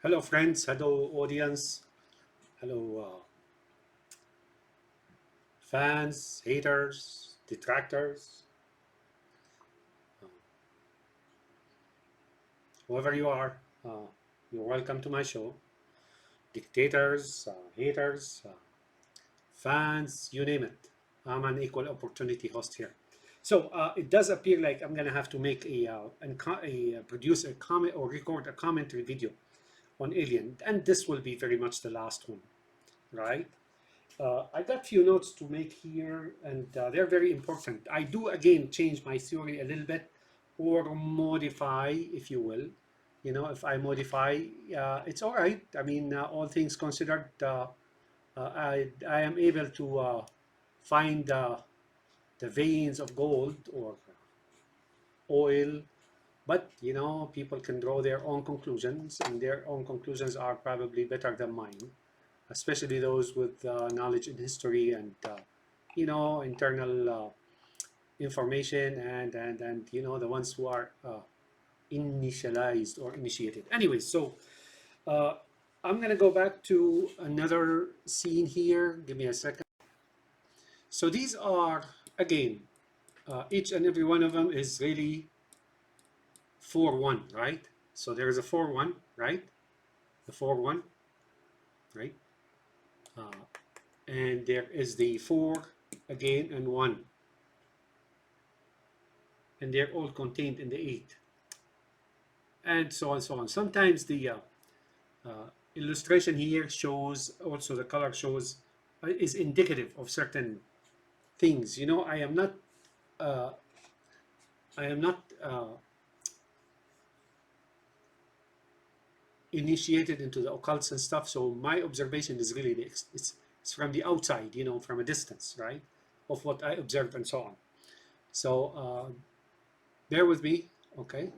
Hello, friends. Hello, audience. Hello, fans, haters, detractors, uh, whoever you are. You're welcome to my show. Dictators, haters, fans, you name it. I'm an equal opportunity host here. So it does appear like I'm gonna have to make produce a comment or record a commentary video on Alien, and this will be very much the last one, right? I got few notes to make here, and they're very important. I do again change my theory a little bit, or modify, if you will. You know, if I modify, it's all right. I mean, all things considered, I am able to find the veins of gold or oil, but you know, people can draw their own conclusions, and their own conclusions are probably better than mine, especially those with knowledge in history and you know, internal information, and you know, the ones who are initialized or initiated. Anyway, so uh, I'm gonna go back to another scene here. Give me a second. So these are again, each and every one of them is really 4-1, right? So there is a 4-1, right? The 4-1, right? Uh, and there is the 4 again and 1, and they're all contained in the 8, and so on and so on. Sometimes the illustration here shows also, the color shows is indicative of certain things. You know, uh, I am not initiated into the occults and stuff, so my observation is really it's from the outside, you know, from a distance, right, of what I observed and so on. So bear with me, okay?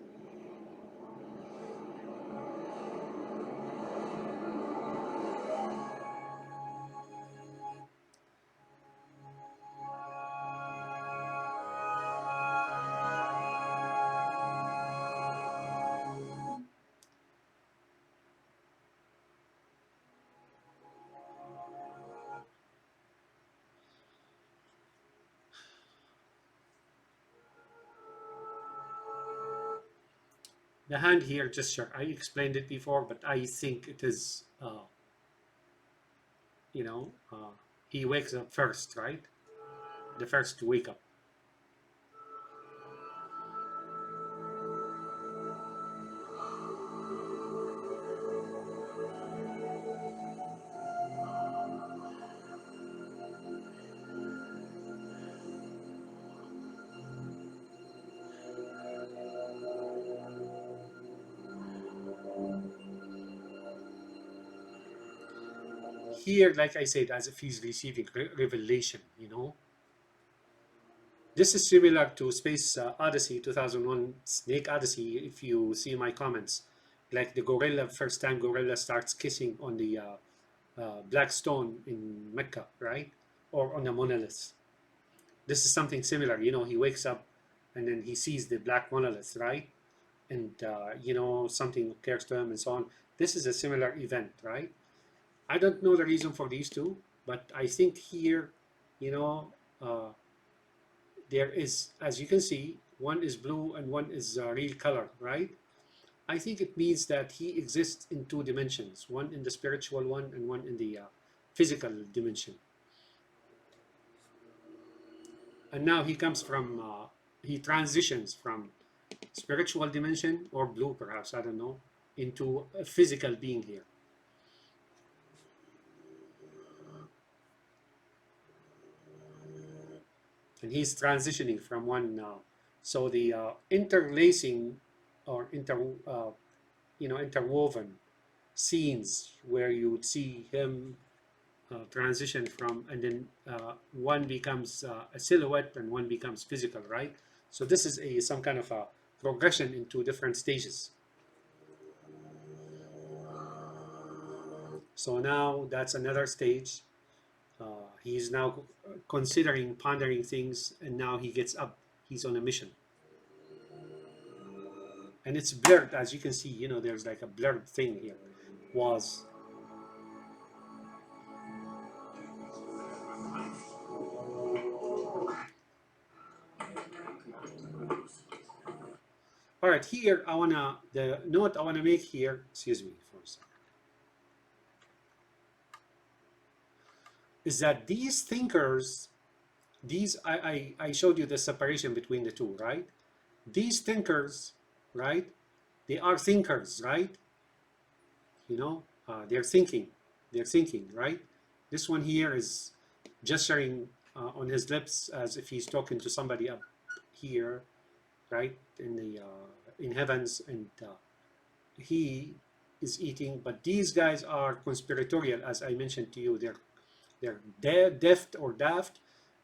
The hand here gesture, I explained it before, but I think it is, you know, he wakes up first, right? The first to wake up. Here, like I said, as if he's receiving revelation, you know. This is similar to Space Odyssey 2001 Snake Odyssey, if you see my comments. Like the gorilla, first time gorilla starts kissing on the black stone in Mecca, right? Or on a monolith. This is something similar. You know, he wakes up and then he sees the black monolith, right? And, you know, something occurs to him and so on. This is a similar event, right? I don't know the reason for these two, but I think here, you know, there is, as you can see, one is blue and one is real color, right? I think it means that he exists in two dimensions, one in the spiritual one and one in the physical dimension. And now he comes from, he transitions from spiritual dimension, or blue perhaps, I don't know, into a physical being here. And he's transitioning from one now. So the interlacing or you know, interwoven scenes where you would see him transition from, and then one becomes a silhouette and one becomes physical, right? So this is a some kind of a progression into different stages. So now that's another stage. He's now considering, pondering things, and now he gets up. He's on a mission. And it's blurred, as you can see, you know, there's like a blurred thing here. was. All right, here the note I wanna make here, excuse me for a second, is that these thinkers, I showed you the separation between the two, right? These thinkers, right? They are thinkers, right? You know, they're thinking, right? This one here is gesturing on his lips as if he's talking to somebody up here, right, in heavens, and he is eating. But these guys are conspiratorial, as I mentioned to you. They're deft or daft,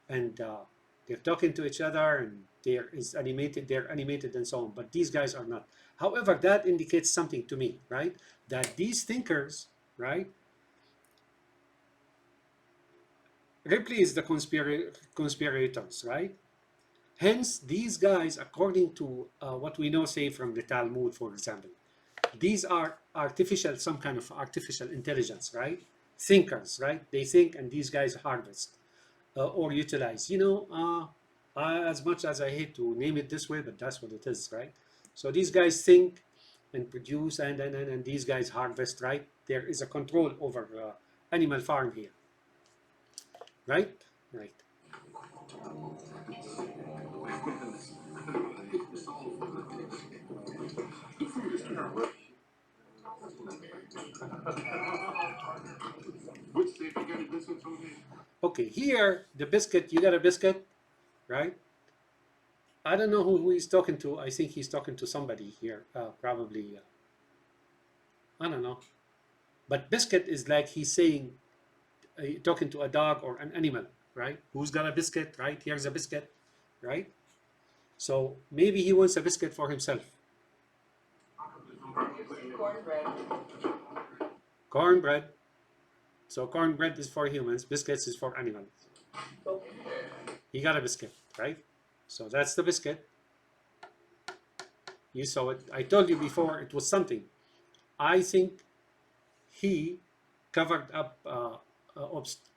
and they're talking to each other, and they're animated and so on. But these guys are not. However, that indicates something to me, right? That these thinkers, right, replace the conspirators, right? Hence, these guys, according to what we know, say from the Talmud, for example, these are some kind of artificial intelligence, right? Thinkers, right? They think, and these guys harvest or utilize. As much as I hate to name it this way, but that's what it is, right? So these guys think and produce, and these guys harvest, right? There is a control over animal farm here, right? Right. Okay, here the biscuit. You got a biscuit, right? I don't know who he's talking to. I think he's talking to somebody here, probably. I don't know. But biscuit is like he's saying, talking to a dog or an animal, right? Who's got a biscuit, right? Here's a biscuit, right? So maybe he wants a biscuit for himself. Cornbread. Cornbread. So cornbread is for humans, biscuits is for animals. He got a biscuit, right? So that's the biscuit. You saw it. I told you before it was something. I think he covered up,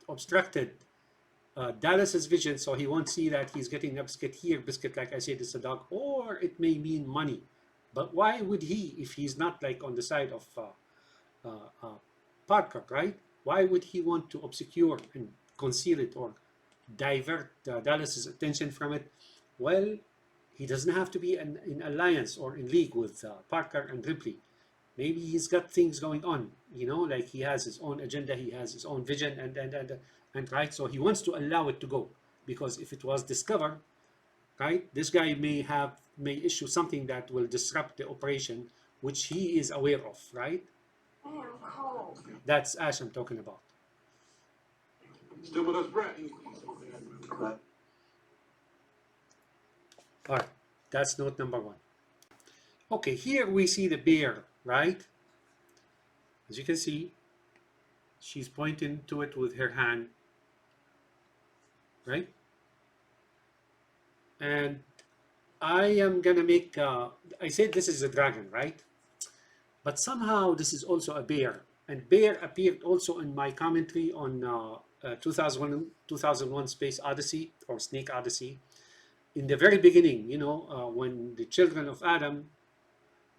obstructed Dallas's vision, so he won't see that he's getting a biscuit here. Biscuit, like I said, is a dog, or it may mean money. But why would he, if he's not like on the side of Parker, right? Why would he want to obscure and conceal it or divert Dallas's attention from it? Well, he doesn't have to be in alliance or in league with Parker and Ripley. Maybe he's got things going on, like he has his own agenda, he has his own vision, and right, so he wants to allow it to go, because if it was discovered, right, this guy may issue something that will disrupt the operation, which he is aware of, right? Man, I'm cold. That's Ash I'm talking about. Still with us, Brett. All right, that's note number one. Okay, here we see the bear, right? As you can see, she's pointing to it with her hand, right? And I am gonna make, I said this is a dragon, right? But somehow this is also a bear. And bear appeared also in my commentary on 2001 Space Odyssey, or Snake Odyssey. In the very beginning, when the children of Adam,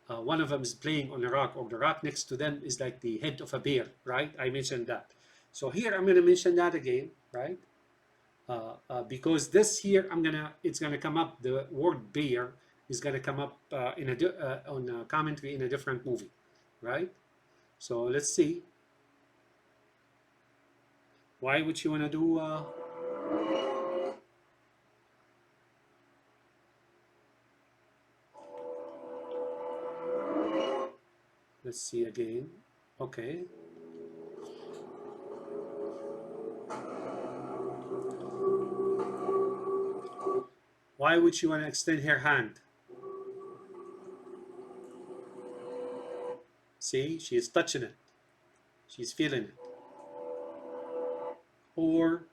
one of them is playing on a rock, or the rock next to them is like the head of a bear, right? I mentioned that. So here I'm gonna mention that again, right? Because this here, it's gonna come up, the word bear is gonna come up on a commentary in a different movie, right? So let's see. Why would you wanna do, let's see again, okay. Why would she want to extend her hand? See, she is touching it. She's feeling it. Or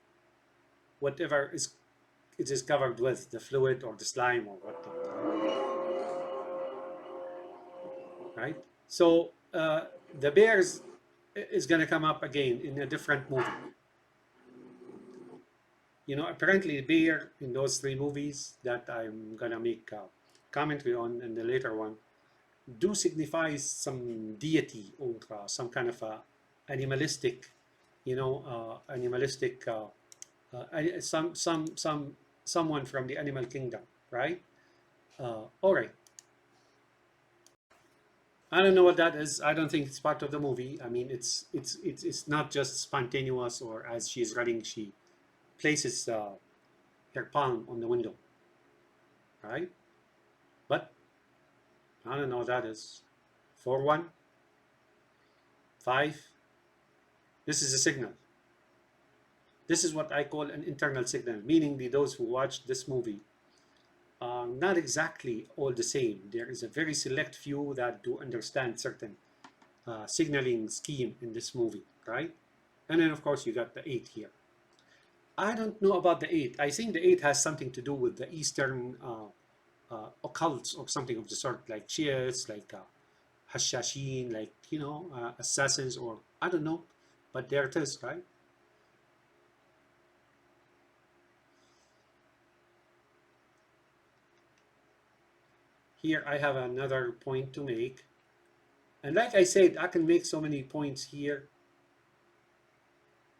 whatever it is covered with, the fluid or the slime or whatnot. Right? So the bear's is going to come up again in a different movie. You know, apparently Bear in those three movies that I'm going to make a commentary on in the later one do signify some deity or some kind of a animalistic, animalistic, someone from the animal kingdom, right? All right. I don't know what that is. I don't think it's part of the movie. I mean, it's not just spontaneous or as she's running, she places her palm on the window, right? But I don't know what that is. 4-1, 5. This is a signal. This is what I call an internal signal, meaning those who watch this movie are not exactly all the same. There is a very select few that do understand certain signaling scheme in this movie, right? And then, of course, you got the 8 here. I don't know about the 8. I think the 8 has something to do with the Eastern occults or something of the sort, like Shiites, like Hashashin, like, assassins, or I don't know. But there it is, right? Here I have another point to make. And like I said, I can make so many points here,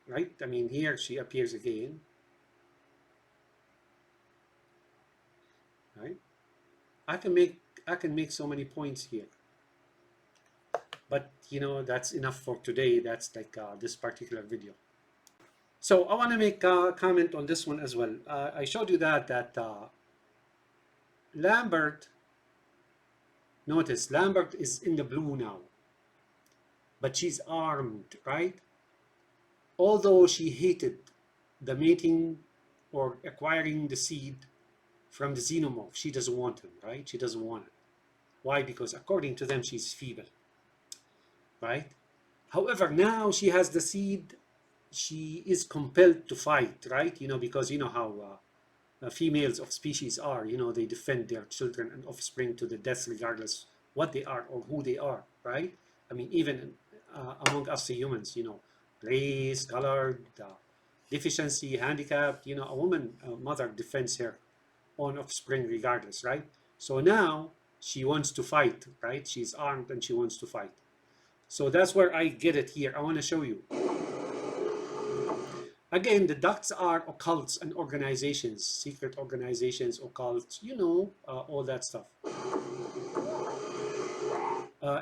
right? I mean, here she appears again, right? I can make so many points here. But, that's enough for today. That's like this particular video. So I want to make a comment on this one as well. I showed you that Lambert, notice Lambert is in the blue now, but she's armed, right? Although she hated the mating or acquiring the seed from the xenomorph, she doesn't want him, right? She doesn't want it. Why? Because according to them, she's feeble, right? However, now she has the seed, she is compelled to fight, right? Because you know how females of species are, they defend their children and offspring to the death regardless what they are or who they are, right? I mean, even among us humans, race, color, deficiency, handicap, a woman, a mother defends her own offspring regardless, right? So now she wants to fight, right? She's armed and she wants to fight. So that's where I get it here. I want to show you. Again, the ducts are occults and organizations, secret organizations, occults, all that stuff.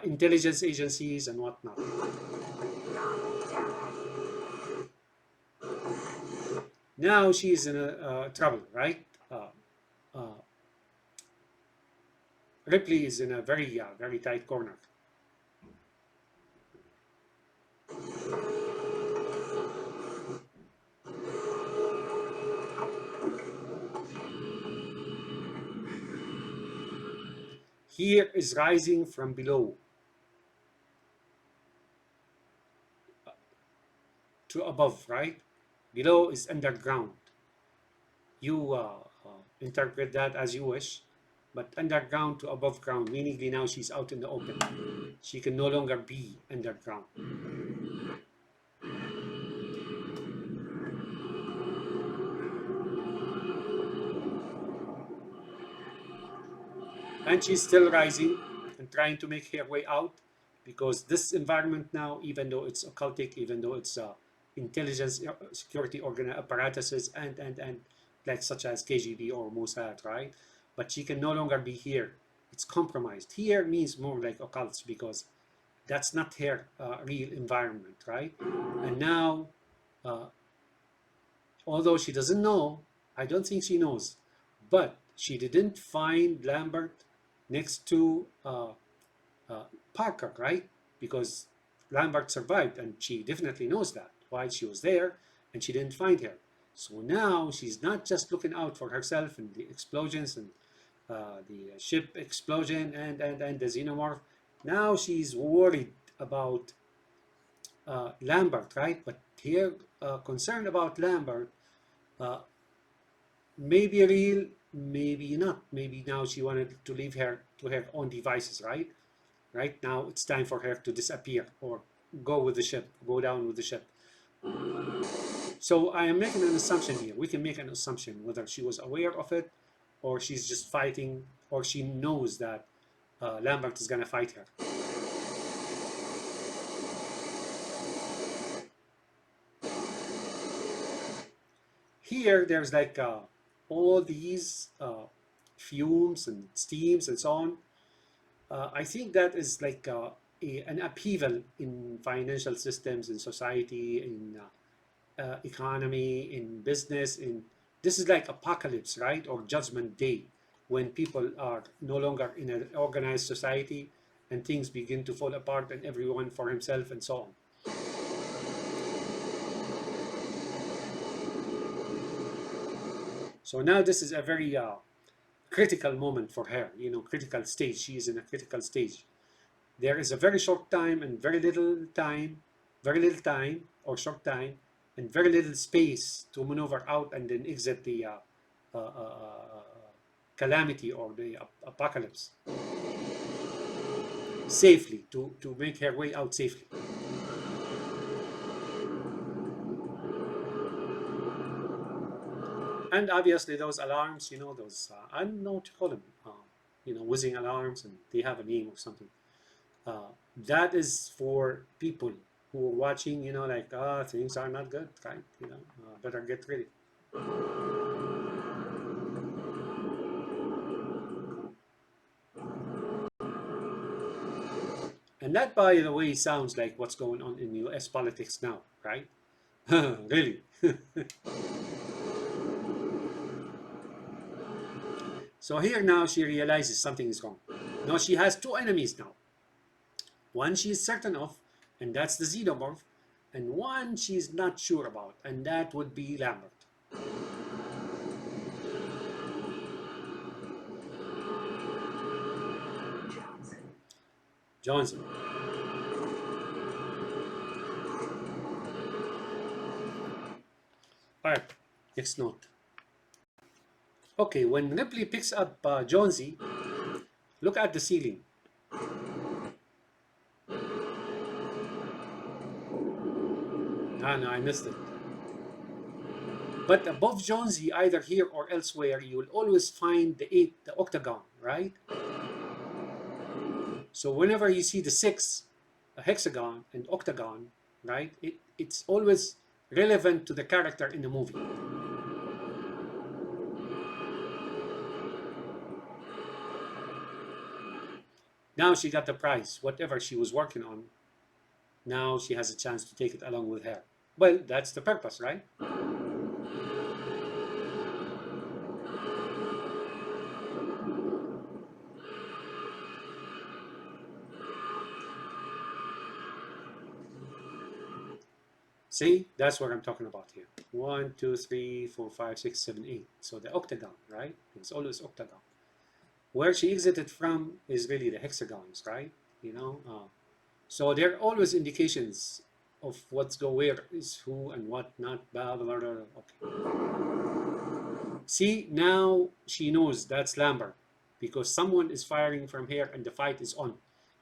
Intelligence agencies and whatnot. Now she's in a trouble, right? Ripley is in a very, very tight corner. Here is rising from below to above, right? Below is underground. You interpret that as you wish, but underground to above ground, meaning now she's out in the open. She can no longer be underground. And she's still rising and trying to make her way out, because this environment now, even though it's occultic, even though it's intelligence security apparatuses and like such as KGB or Mossad, right? But she can no longer be here. It's compromised. Here means more like occults, because that's not her real environment, right? And now, although she doesn't know, I don't think she knows, but she didn't find Lambert next to Parker, right? Because Lambert survived, and she definitely knows that while she was there, and she didn't find her. So now she's not just looking out for herself and the explosions and the ship explosion and the xenomorph. Now she's worried about Lambert, right? But here, concerned about Lambert, maybe real, maybe not. Maybe now she wanted to leave her to her own devices, right? Right now, it's time for her to disappear or go with the ship, go down with the ship. So I am making an assumption here. We can make an assumption whether she was aware of it, or she's just fighting, or she knows that Lambert is gonna fight her. Here, there's like all these fumes and steams and so on. I think that is like an upheaval in financial systems, in society, in economy, in business. In this is like apocalypse, right, or judgment day, when people are no longer in an organized society and things begin to fall apart and everyone for himself and so on. So now this is a very critical moment for her, critical stage. She is in a critical stage. There is a very short time and very little time, or short time, and very little space to maneuver out and then exit the calamity or the apocalypse safely, to make her way out safely. And obviously those alarms, those, I don't know what to call them, whizzing alarms, and they have a name or something. That is for people who are watching, like, things are not good, right? Better get ready. And that, by the way, sounds like what's going on in US politics now, right? Really. So here now she realizes something is wrong. Now she has two enemies now. One she is certain of, and that's the xenomorph, and one she's not sure about, and that would be Lambert. Johnson. All right, next note. Okay, when Ripley picks up Jonesy, look at the ceiling. No, I missed it. But above Jonesy, either here or elsewhere, you will always find the octagon, right? So whenever you see the 6, a hexagon and octagon, right, it's always relevant to the character in the movie. Now she got the prize, whatever she was working on. Now she has a chance to take it along with her. Well, that's the purpose, right? See, that's what I'm talking about here. 1, 2, 3, 4, 5, 6, 7, 8. So the octagon, right? It's always octagon. Where she exited from is really the hexagons, right? So there are always indications of what's where is who and what not, blah, blah, blah, blah. Okay. See, now she knows that's Lambert, because someone is firing from here and the fight is on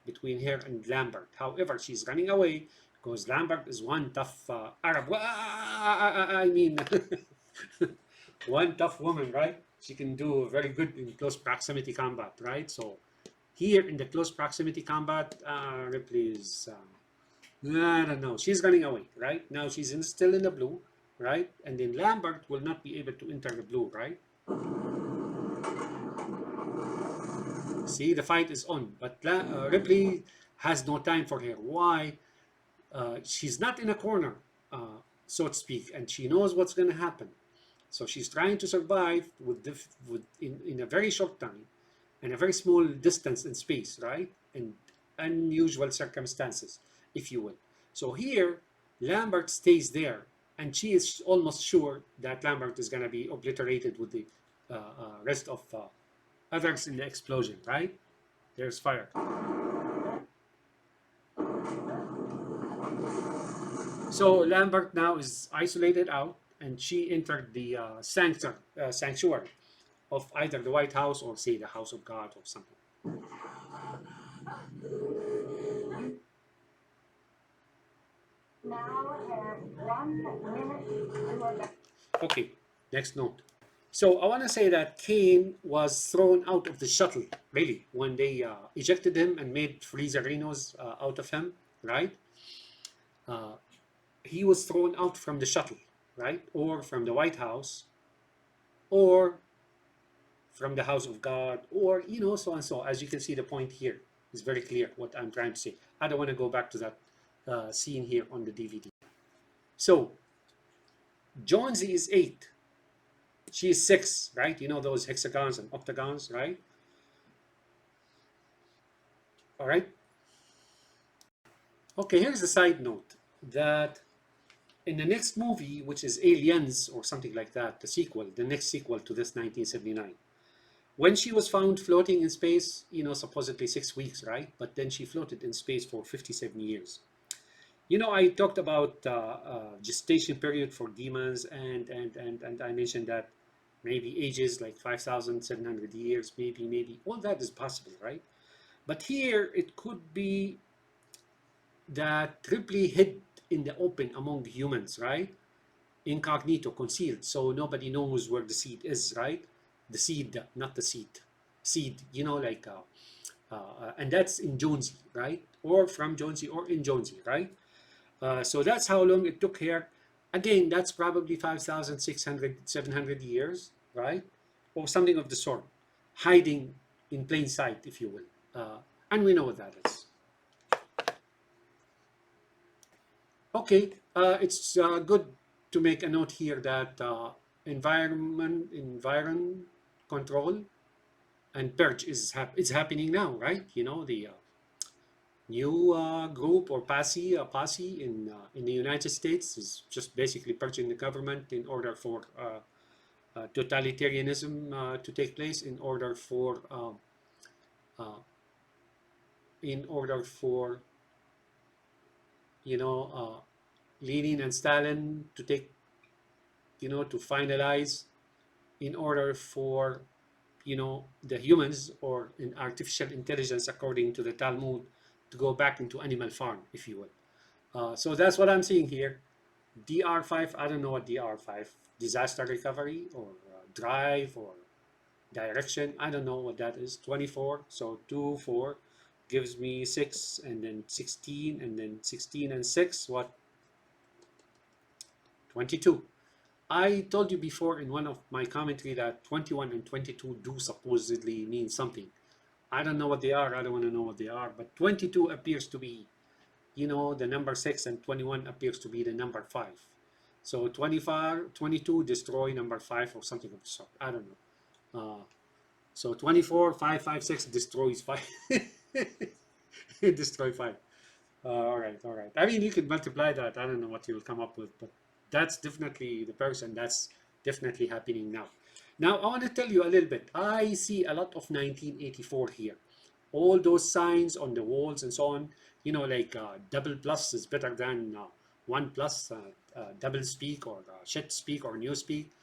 between her and Lambert. However, she's running away because Lambert is one tough Arab. I mean, one tough woman, right? She can do very good in close proximity combat, right? So here in the close proximity combat, Ripley is, I don't know, she's running away, right? Now she's still in the blue, right? And then Lambert will not be able to enter the blue, right? See, the fight is on, but Ripley has no time for her. Why? She's not in a corner, so to speak, and she knows what's going to happen. So she's trying to survive in a very short time and a very small distance in space, right? And unusual circumstances, if you will. So here, Lambert stays there, and she is almost sure that Lambert is going to be obliterated with the rest of others in the explosion, right? There's fire. So Lambert now is isolated out, and she entered the sanctuary of either the White House or, say, the House of God or something. Okay, next note. So I want to say that Kane was thrown out of the shuttle, really, when they ejected him and made Freezerinos out of him, right? Uh, he was thrown out from the shuttle, right? Or from the White House, or from the house of God, or, so and so. As you can see, the point here is very clear what I'm trying to say. I don't want to go back to that scene here on the DVD. So Jonesy is 8. She is 6, right? You know those hexagons and octagons, right? All right. Okay, here's a side note that in the next movie, which is Aliens or something like that, the next sequel to this 1979, when she was found floating in space, supposedly 6 weeks, right? But then she floated in space for 57 years. I talked about gestation period for demons, and I mentioned that maybe ages like 5,700 years, maybe all that is possible, right? But here it could be that Ripley hid in the open among humans, right? Incognito, concealed, so nobody knows where the seed is, right? The seed, not the seed. Seed, like, and that's in Jonesy, right? Or from Jonesy or in Jonesy, right? So that's how long it took her. Again, that's probably 5,600, 700 years, right? Or something of the sort, hiding in plain sight, if you will. And we know what that is. Okay, it's good to make a note here that environ control and purge is happening now, right? The new group or posse in the United States is just basically purging the government in order for totalitarianism to take place, in order for Lenin and Stalin to take, to finalize, in order for, the humans, or in artificial intelligence, according to the Talmud, to go back into animal farm, if you will. So that's what I'm seeing here. DR5, I don't know what DR5, disaster recovery, or drive, or direction, I don't know what that is. 24, so 2, 4 gives me 6, and then 16, and then 16 and 6, what? 22. I told you before in one of my commentary that 21 and 22 do supposedly mean something. I don't know what they are. I don't want to know what they are. But 22 appears to be, the number 6, and 21 appears to be the number 5. So 25, 22 destroy number 5 or something of the sort. I don't know. So 24, 5, 5, 6 destroys 5. Destroy 5. All right. I mean, you could multiply that. I don't know what you'll come up with, but that's definitely the person. That's definitely happening now. Now, I want to tell you a little bit. I see a lot of 1984 here. All those signs on the walls and so on, like double plus is better than one plus, double speak, or shit speak, or new speak,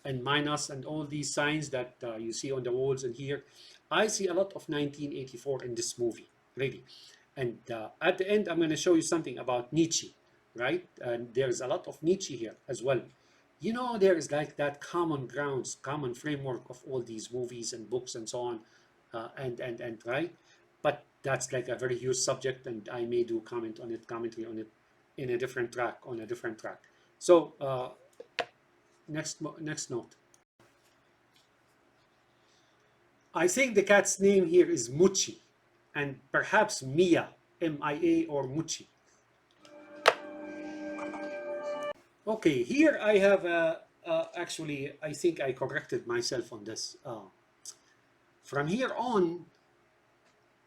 and minus, and all these signs that you see on the walls and here. I see a lot of 1984 in this movie, really. And at the end, I'm going to show you something about Nietzsche, right? And there's a lot of Nietzsche here as well. There is like that common grounds, common framework of all these movies and books and so on, and right? But that's like a very huge subject, and I may do commentary on it in a different track, So next note. I think the cat's name here is Muchi, and perhaps Mia, M-I-A, or Muchi. Okay, here I have actually, I think I corrected myself on this. From here on,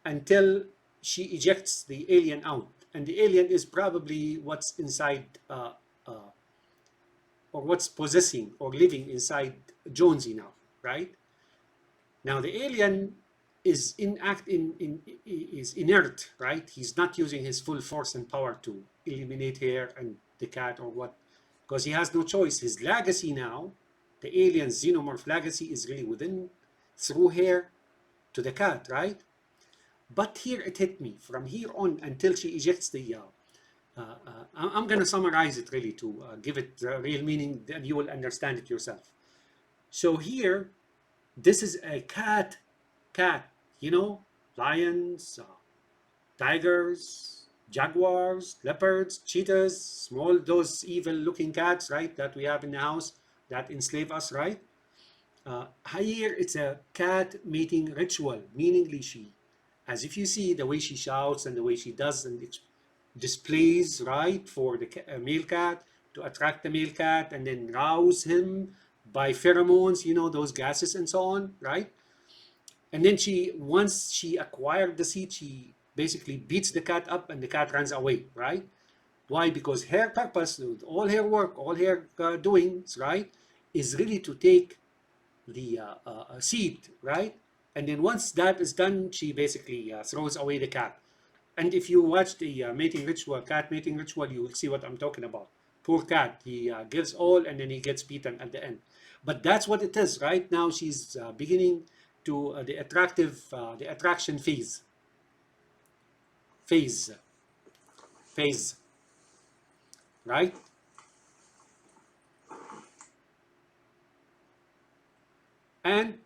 until she ejects the alien out, and the alien is probably what's inside, or what's possessing or living inside Jonesy now, right? Now the alien is is inert, right? He's not using his full force and power to eliminate her and the cat or what, because he has no choice. His legacy now, the alien xenomorph legacy, is really within, through her, to the cat, right? But here it hit me. From here on until she ejects I'm going to summarize it really to give it real meaning, and you will understand it yourself. So here, this is a cat, you know, lions, tigers, jaguars, leopards, cheetahs, small, those evil looking cats, right, that we have in the house that enslave us, right? Here it's a cat mating ritual, meaningly she, as if you see the way she shouts and the way she does and displays, right, for the male cat to attract the male cat and then rouse him by pheromones, you know, those gases and so on, right? And then once she acquired the seed, she basically beats the cat up and the cat runs away, right? Why? Because her purpose, all her work, all her doings, right, is really to take the seed, right? And then once that is done, she basically throws away the cat. And if you watch the mating ritual, cat mating ritual, you will see what I'm talking about. Poor cat, he gives all and then he gets beaten at the end. But that's what it is. Right now, she's beginning to the attraction phase, phase, right? And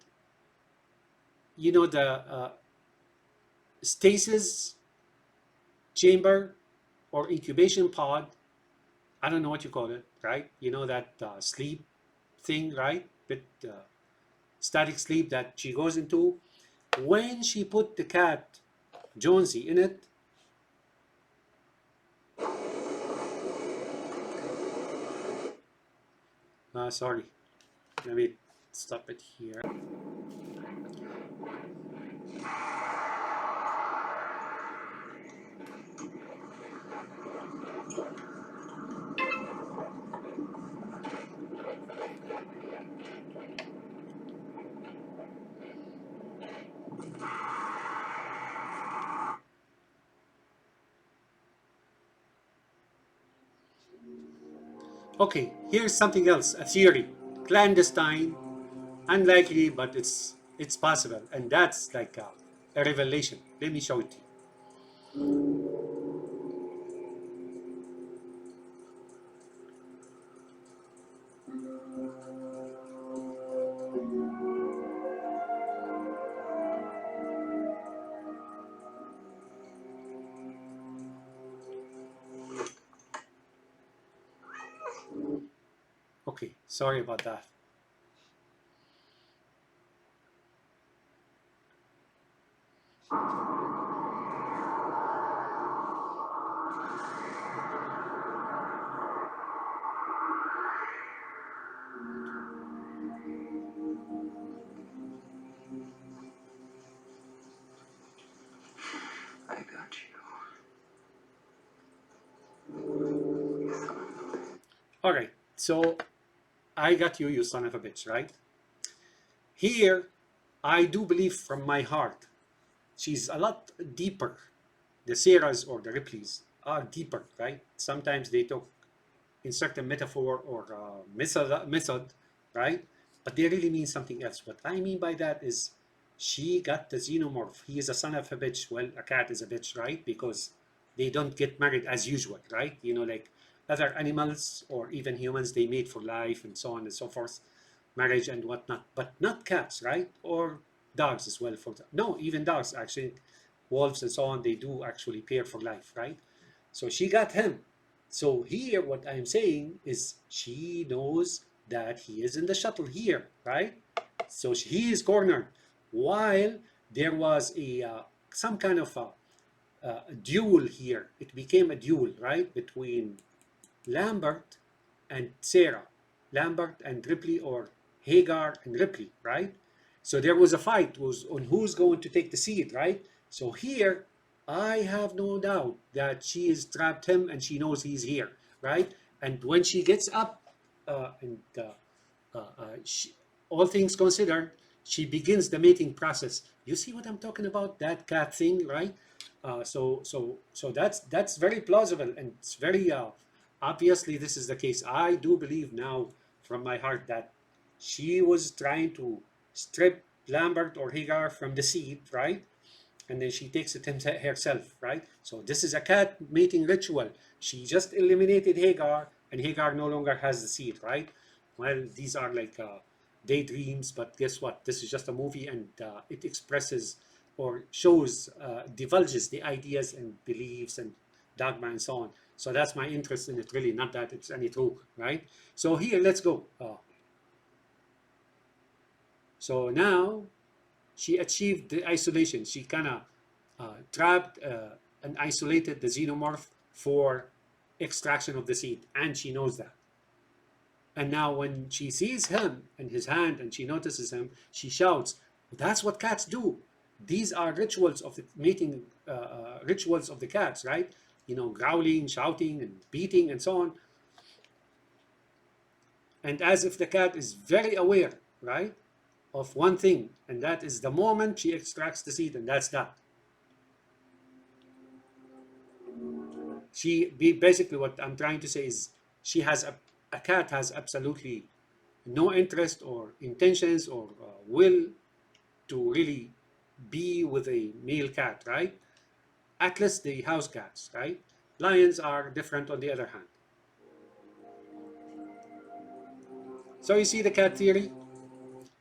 you know the stasis chamber or incubation pod, I don't know what you call it, right? You know that sleep thing, right? With static sleep that she goes into. When she put the cat Jonesy in it, sorry, let me stop it here. Okay, here's something else, a theory. Clandestine, unlikely, but it's possible, and that's like a revelation. Let me show it to you. Okay, sorry about that. I got you. All right, so I got you, you son of a bitch, right? Here, I do believe from my heart, she's a lot deeper. The Sarahs or the Ripleys are deeper, right? Sometimes they talk in certain metaphor or method, right? But they really mean something else. What I mean by that is she got the xenomorph. He is a son of a bitch. Well, a cat is a bitch, right? Because they don't get married as usual, right? You know, like other animals or even humans, they mate for life and so on and so forth, marriage and whatnot, but not cats, right? Or dogs as well. No, even dogs actually, wolves and so on, they do actually pair for life, right? So she got him. So here, what I'm saying is she knows that he is in the shuttle here, right? So he is cornered, while there was a some kind of a duel here. It became a duel, right, between Lambert and Sarah, Lambert and Ripley, or Hagar and Ripley, right? So there was a fight was on who's going to take the seat, right? So here, I have no doubt that she has trapped him and she knows he's here, right? And when she gets up, and she, all things considered, she begins the mating process. You see what I'm talking about? That cat thing, right? So that's very plausible and it's very obviously this is the case. I do believe now from my heart that she was trying to strip Lambert or Hagar from the seat, right? and then she takes it herself, right? So this is a cat mating ritual. She just eliminated Hagar, and Hagar no longer has the seed, right? Well, these are like daydreams, but guess what? This is just a movie, and it expresses or shows, divulges the ideas and beliefs and dogma and so on. So that's my interest in it, really, not that it's any true, right? So here, let's go. So now she achieved the isolation. She kind of trapped and isolated the xenomorph for extraction of the seed, and she knows that. And now when she sees him in his hand and she notices him, she shouts, "That's what cats do. These are rituals of the mating, rituals of the cats, right? You know, growling, shouting, and beating, and so on." And as if the cat is very aware, right, of one thing, and that is the moment she extracts the seed, and that's that. Basically, what I'm trying to say is she has a cat has absolutely no interest or intentions or will to really be with a male cat, right? At least the house cats, right? Lions are different on the other hand. So you see the cat theory,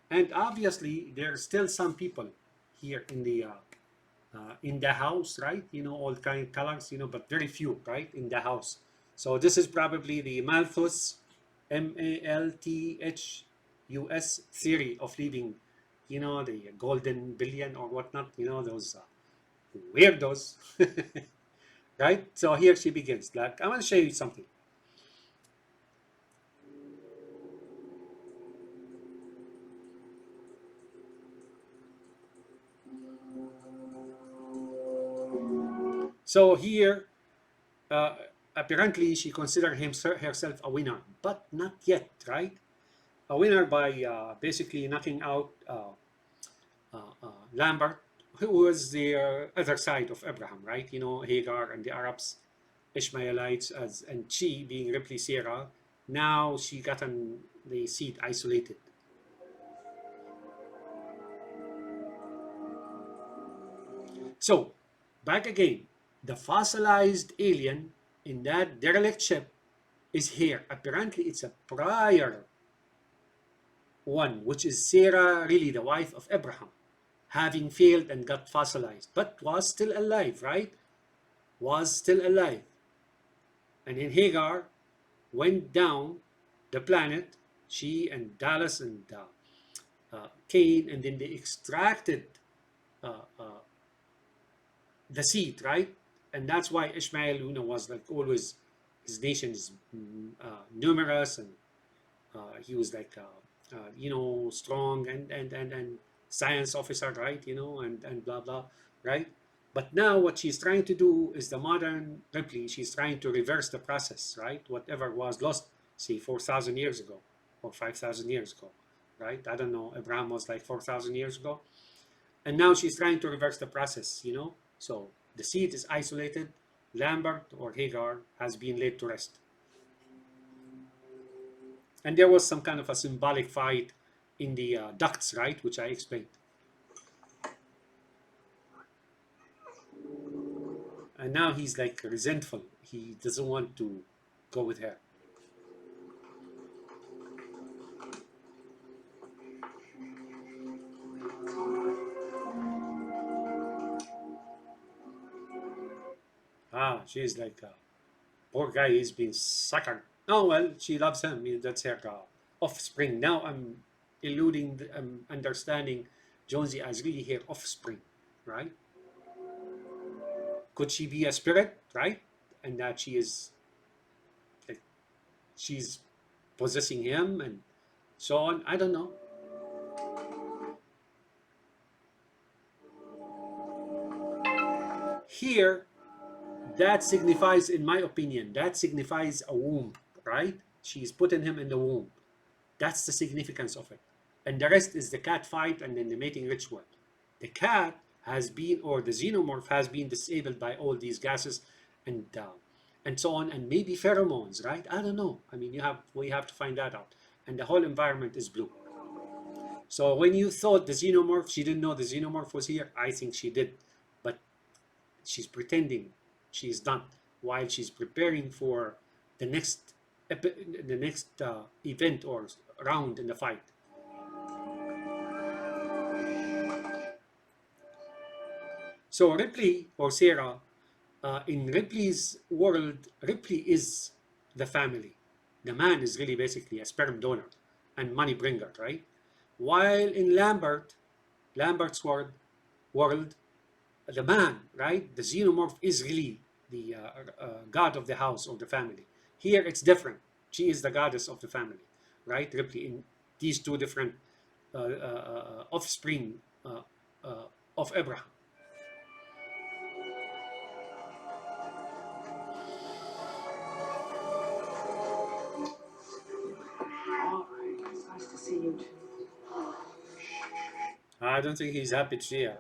and obviously there are still some people here in the house, right? You know, all kind of colors, you know, but very few, right, in the house. So this is probably the Malthus, Malthus theory of leaving, you know, the golden billion or whatnot, you know, those weirdos, right? So here she begins. Like, I want to show you something. So here, uh, apparently she considered herself a winner, but not yet, right? A winner by basically knocking out Lambert, who was the other side of Abraham, right? You know, Hagar and the Arabs, Ishmaelites, and she being Ripley Sarah. Now she gotten the seed isolated. So, back again, the fossilized alien in that derelict ship is here. Apparently, it's a prior one, which is Sarah, really the wife of Abraham, having failed and got fossilized, but was still alive, right? Was still alive. And then Hagar went down the planet, she and Dallas and Cain, and then they extracted uh, uh, the seed, right? And that's why Ishmael, you know, was like always, his nation is numerous, and he was like, you know, strong and science officer, right? You know, and blah blah, right? But now what she's trying to do is the modern Ripley. She's trying to reverse the process, right? Whatever was lost, say 4,000 years ago or 5,000 years ago, right? I don't know. Abraham was like 4,000 years ago, and now she's trying to reverse the process, you know. So the seed is isolated. Lambert or Hagar has been laid to rest. And there was some kind of a symbolic fight in the ducts, right, which I explained. And now he's like resentful. He doesn't want to go with her. She's like, poor guy, he's been suckered. Oh, well, she loves him. That's her offspring. Now I'm I'm understanding Jonesy as really her offspring, right? Could she be a spirit, right? And that she is, like, she's possessing him and so on. I don't know. Here, that signifies, in my opinion, that signifies a womb, right? She's putting him in the womb. That's the significance of it. And the rest is the cat fight and then the mating ritual. The cat has been, or the xenomorph has been disabled by all these gases and so on, and maybe pheromones, right? I don't know. I mean, we have to find that out. And the whole environment is blue. So when you thought the xenomorph, she didn't know the xenomorph was here. I think she did, She's pretending she's done while she's preparing for the next event or round in the fight. So Ripley or Sarah, in Ripley's world, Ripley is the family. The man is really basically a sperm donor and money bringer, right? While in Lambert's world, the man, right, the xenomorph is really the god of the house or the family. Here it's different. She is the goddess of the family, right? Ripley in these two different offspring of Abraham. It's nice to see you too. I don't think he's happy to see her.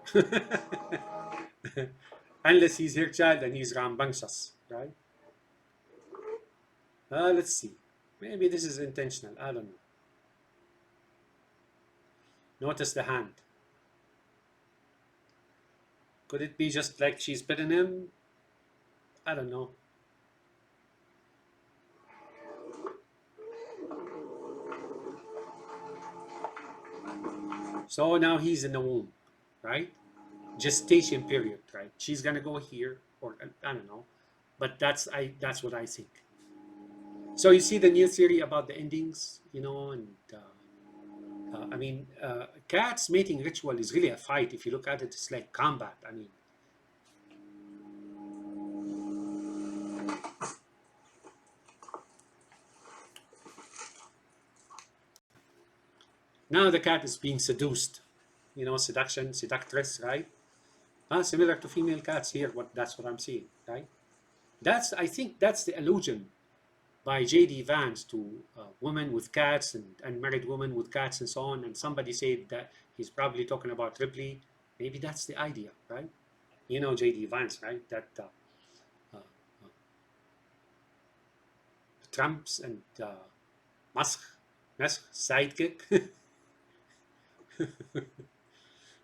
Unless he's her child and he's rambunctious, right? Let's see. Maybe this is intentional. I don't know. Notice the hand. Could it be just like she's bitten him? I don't know. So now he's in the womb, right? Gestation period, right? She's gonna go here, or I don't know, but that's what I think. So you see the new theory about the endings, and I mean, cats mating ritual is really a fight. If you look at it, it's like combat. I mean, now the cat is being seduced, seduction, seductress, right? Similar to female cats here. That's what I'm seeing, right? I think that's the allusion by J.D. Vance to women with cats and married women with cats and so on. And somebody said that he's probably talking about Ripley. Maybe that's the idea, right? You know J.D. Vance, right? That Trump's and Musk sidekick.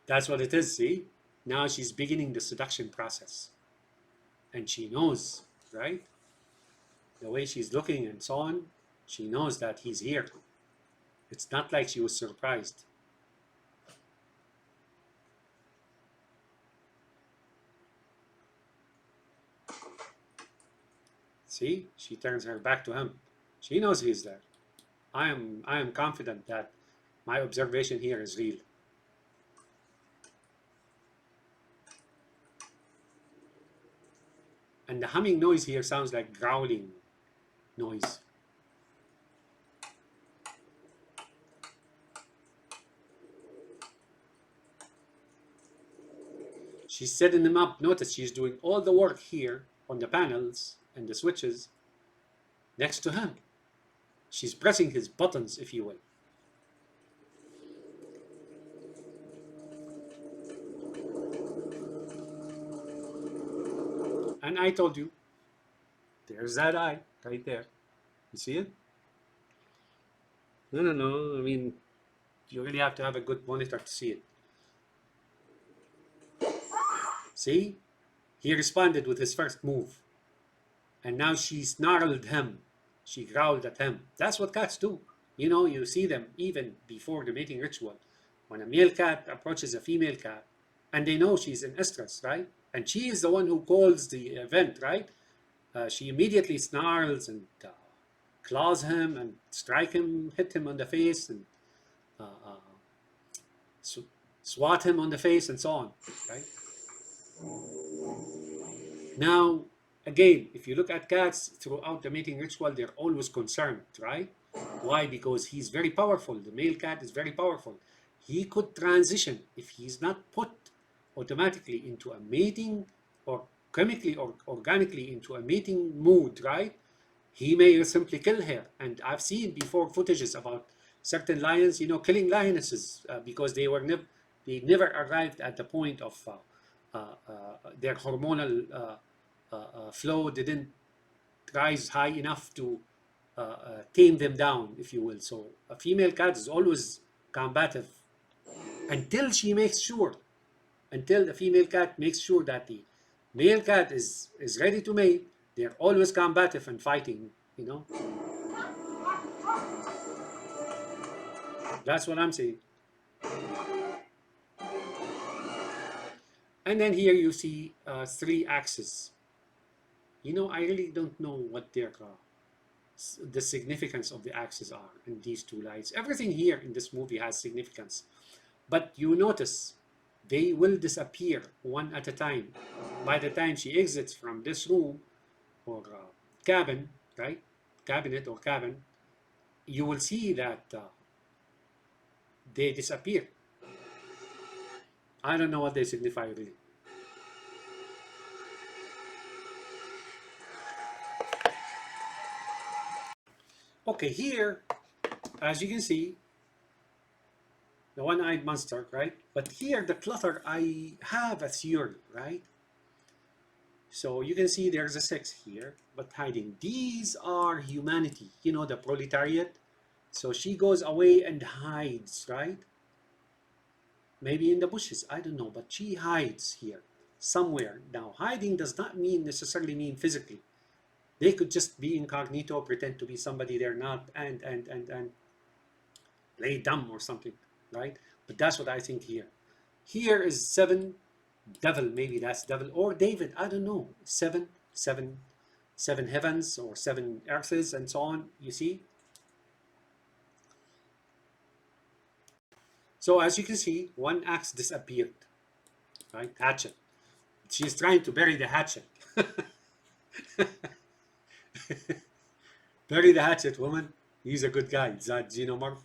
That's what it is, see? Now she's beginning the seduction process. And she knows, right? The way she's looking and so on, she knows that he's here. It's not like she was surprised. See, she turns her back to him. She knows he's there. I am confident that my observation here is real. And the humming noise here sounds like growling noise. She's setting them up. Notice she's doing all the work here on the panels and the switches next to him. She's pressing his buttons, if you will. And I told you, there's that eye right there. You see it? No. I mean, you really have to have a good monitor to see it. See? He responded with his first move. And now she snarled him. She growled at him. That's what cats do. You see them even before the mating ritual. When a male cat approaches a female cat, and they know she's in estrus, right? And she is the one who calls the event, right? She immediately snarls and claws him and strike him, hit him on the face, and swat him on the face and so on, right? Now, again, if you look at cats throughout the mating ritual, they're always concerned, right? Why? Because he's very powerful. The male cat is very powerful. He could transition if he's not put automatically into a mating or chemically or organically into a mating mood, right? He may simply kill her. And I've seen before footages about certain lions, killing lionesses because they never arrived at the point of their hormonal flow didn't rise high enough to tame them down, if you will. So a female cat is always combative until the female cat makes sure that the Male cat is ready to mate. They're always combative and fighting, you know. That's what I'm saying. And then here you see three axes. You know, I really don't know what the significance of the axes are in these two lights. Everything here in this movie has significance. But you notice they will disappear one at a time. By the time she exits from this room or cabin, right? Cabinet or cabin, you will see that they disappear. I don't know what they signify really. Okay, here, as you can see, the one-eyed monster, right? But here, the clutter, I have a theory, right? So you can see there's a 6 here, but hiding. These are humanity, you know, the proletariat. So she goes away and hides, right? Maybe in the bushes, I don't know, but she hides here somewhere. Now, hiding does not necessarily mean physically. They could just be incognito, pretend to be somebody they're not, and play dumb or something, right? But that's what I think here. Here is 7 devil, maybe that's devil or David, I don't know. 7 heavens or 7 earths and so on, you see. So as you can see, one axe disappeared, right? Hatchet. She's trying to bury the hatchet. Bury the hatchet, woman. He's a good guy, that Xenomorph.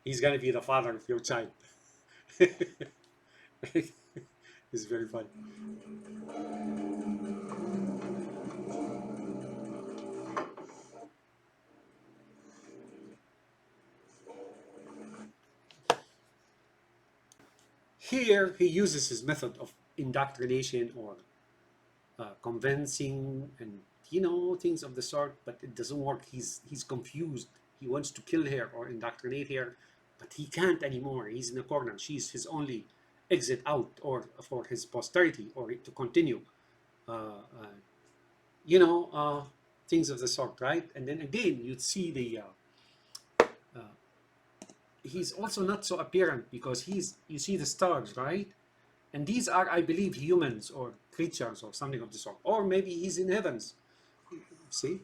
He's gonna be the father of your child. It's very funny. Here, he uses his method of indoctrination or convincing and things of the sort, but it doesn't work. He's confused. He wants to kill her or indoctrinate her, but he can't anymore. He's in a corner. She's his only exit out, or for his posterity, or to continue. Uh, uh, things of the sort, right? And then again, you'd see uh, he's also not so apparent because you see the stars, right? And these are, I believe, humans or creatures or something of the sort. Or maybe he's in heavens. See?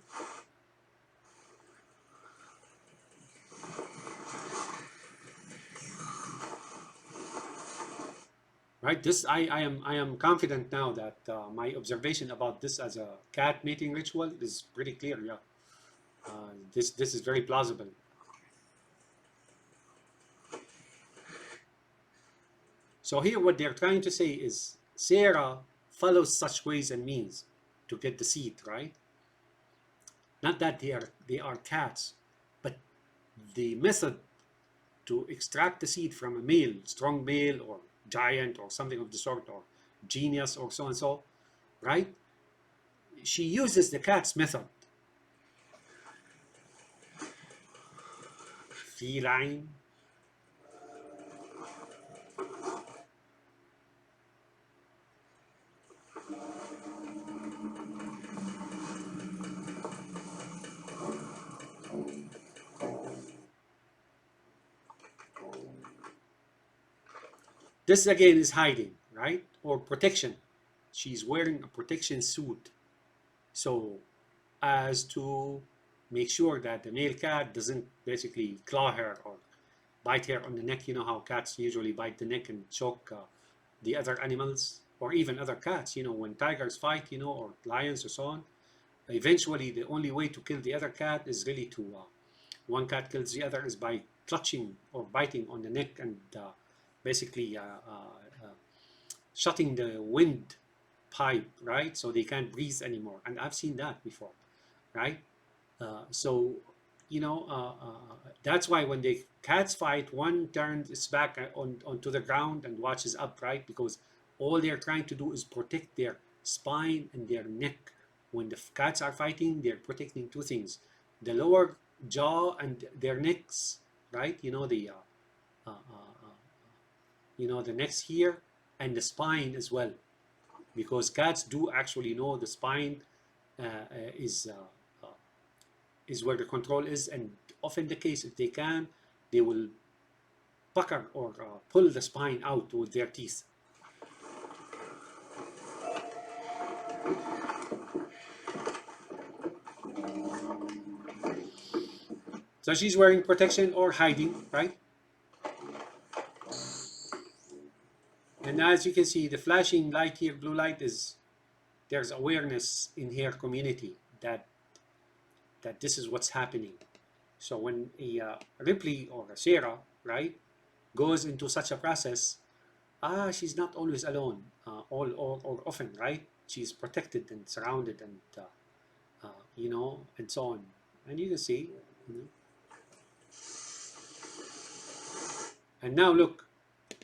Right? This I am confident now that my observation about this as a cat mating ritual is pretty clear. Yeah, this is very plausible. So here, what they're trying to say is Sarah follows such ways and means to get the seed, right? Not that they are cats, but the method to extract the seed from a male, strong male or giant or something of the sort, or genius or so and so, right? She uses the cat's method. Feline. This again is hiding, right? Or protection. She's wearing a protection suit. So as to make sure that the male cat doesn't basically claw her or bite her on the neck. You know how cats usually bite the neck and choke the other animals, or even other cats. When tigers fight, or lions or so on. Eventually, the only way to kill the other cat is really to one cat kills the other is by clutching or biting on the neck and basically shutting the wind pipe, right? So they can't breathe anymore. And I've seen that before, right? So, that's why when the cats fight, one turns its back onto the ground and watches up, right? Because all they're trying to do is protect their spine and their neck. When the cats are fighting, they're protecting two things: the lower jaw and their necks, right? The necks here, and the spine as well. because cats do actually know the spine is where the control is, and often the case, if they can, they will pucker or pull the spine out with their teeth. So she's wearing protection or hiding, right? And as you can see, the flashing light here, blue light, is there's awareness in her community that this is what's happening. So when a Ripley or a Sarah, right, goes into such a process, she's not always alone, or often, right? She's protected and surrounded, and and so on. And you can see, and now look,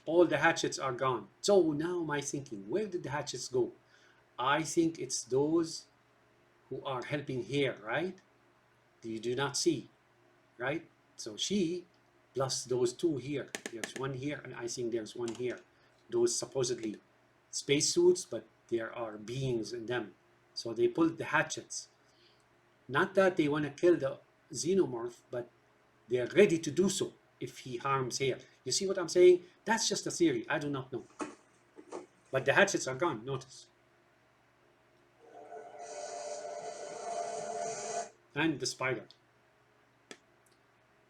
all the hatchets are gone. So now my thinking, where did the hatchets go? I think it's those who are helping here, right? You do not see, right? So she plus those two here. There's one here, and I think there's one here. Those supposedly spacesuits, but there are beings in them. So they pulled the hatchets. Not that they want to kill the xenomorph, but they're ready to do so if he harms her. You see what I'm saying? That's just a theory. I do not know. But the hatchets are gone, notice. And the spider.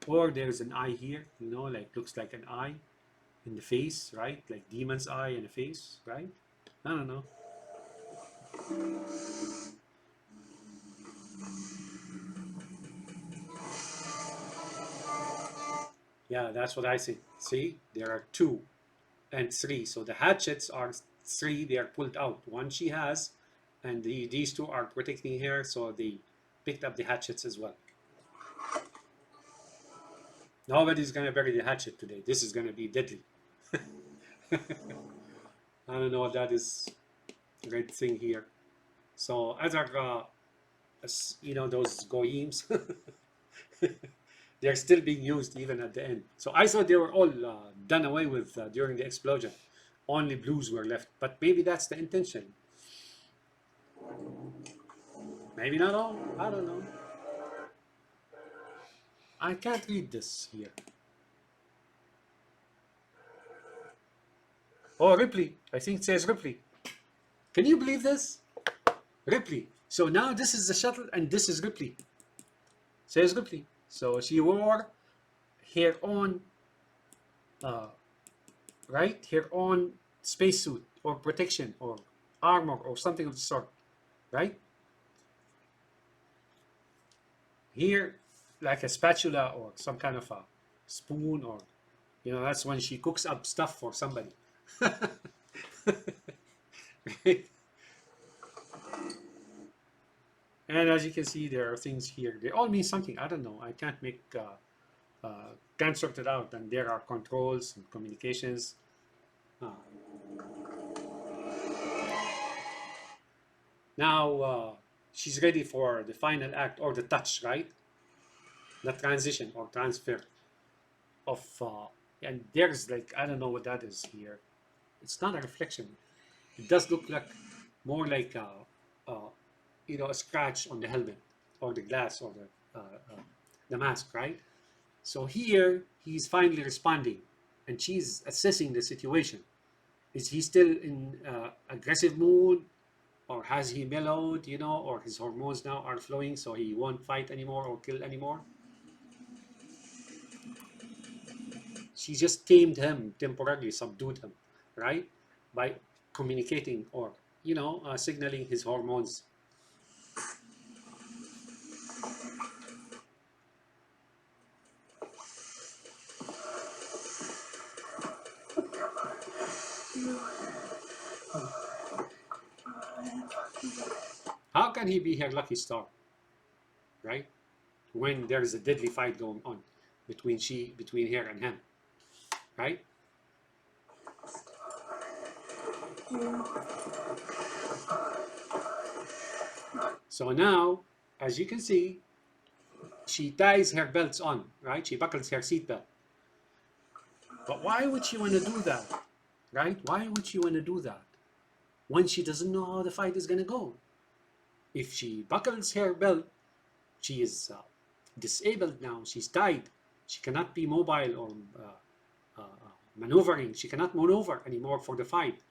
Or there's an eye here, like looks like an eye in the face, right? Like demon's eye in the face, right? I don't know. Yeah, that's what I think. See, there are 2 and 3. So the hatchets are 3. They are pulled out. One she has, and these 2 are protecting her. So they picked up the hatchets as well. Nobody's gonna bury the hatchet today. This is gonna be deadly. I don't know what that is. Red thing here. So other, those goyims, they're still being used even at the end. So I thought they were all done away with during the explosion. Only blues were left, but maybe that's the intention. Maybe not all. I don't know. I can't read this here. Oh, Ripley. I think it says Ripley. Can you believe this? Ripley. So now this is the shuttle and this is Ripley. It says Ripley. So she wore her own, her own spacesuit or protection or armor or something of the sort, right? Here, like a spatula or some kind of a spoon, or that's when she cooks up stuff for somebody. Right? And as you can see, there are things here. They all mean something. I don't know. I can't can't sort it out. And there are controls and communications. Now she's ready for the final act, or the touch, right? The transition or transfer of, and there's like, I don't know what that is here. It's not a reflection. It does look like more like a scratch on the helmet or the glass or the mask, right? So here he's finally responding, and she's assessing the situation. Is he still in aggressive mood, or has he mellowed, or his hormones now are flowing, so he won't fight anymore or kill anymore? She just tamed him temporarily, subdued him, right? By communicating or, signaling his hormones. How can he be her lucky star, right? When there is a deadly fight going on between her and him, right? So now, as you can see, she ties her belts on, right? She buckles her seatbelt. But why would she want to do that, right? Why would she want to do that? when she doesn't know how the fight is going to go. If she buckles her belt, she is disabled now. She's died. She cannot be mobile or maneuvering. She cannot maneuver anymore for the fight.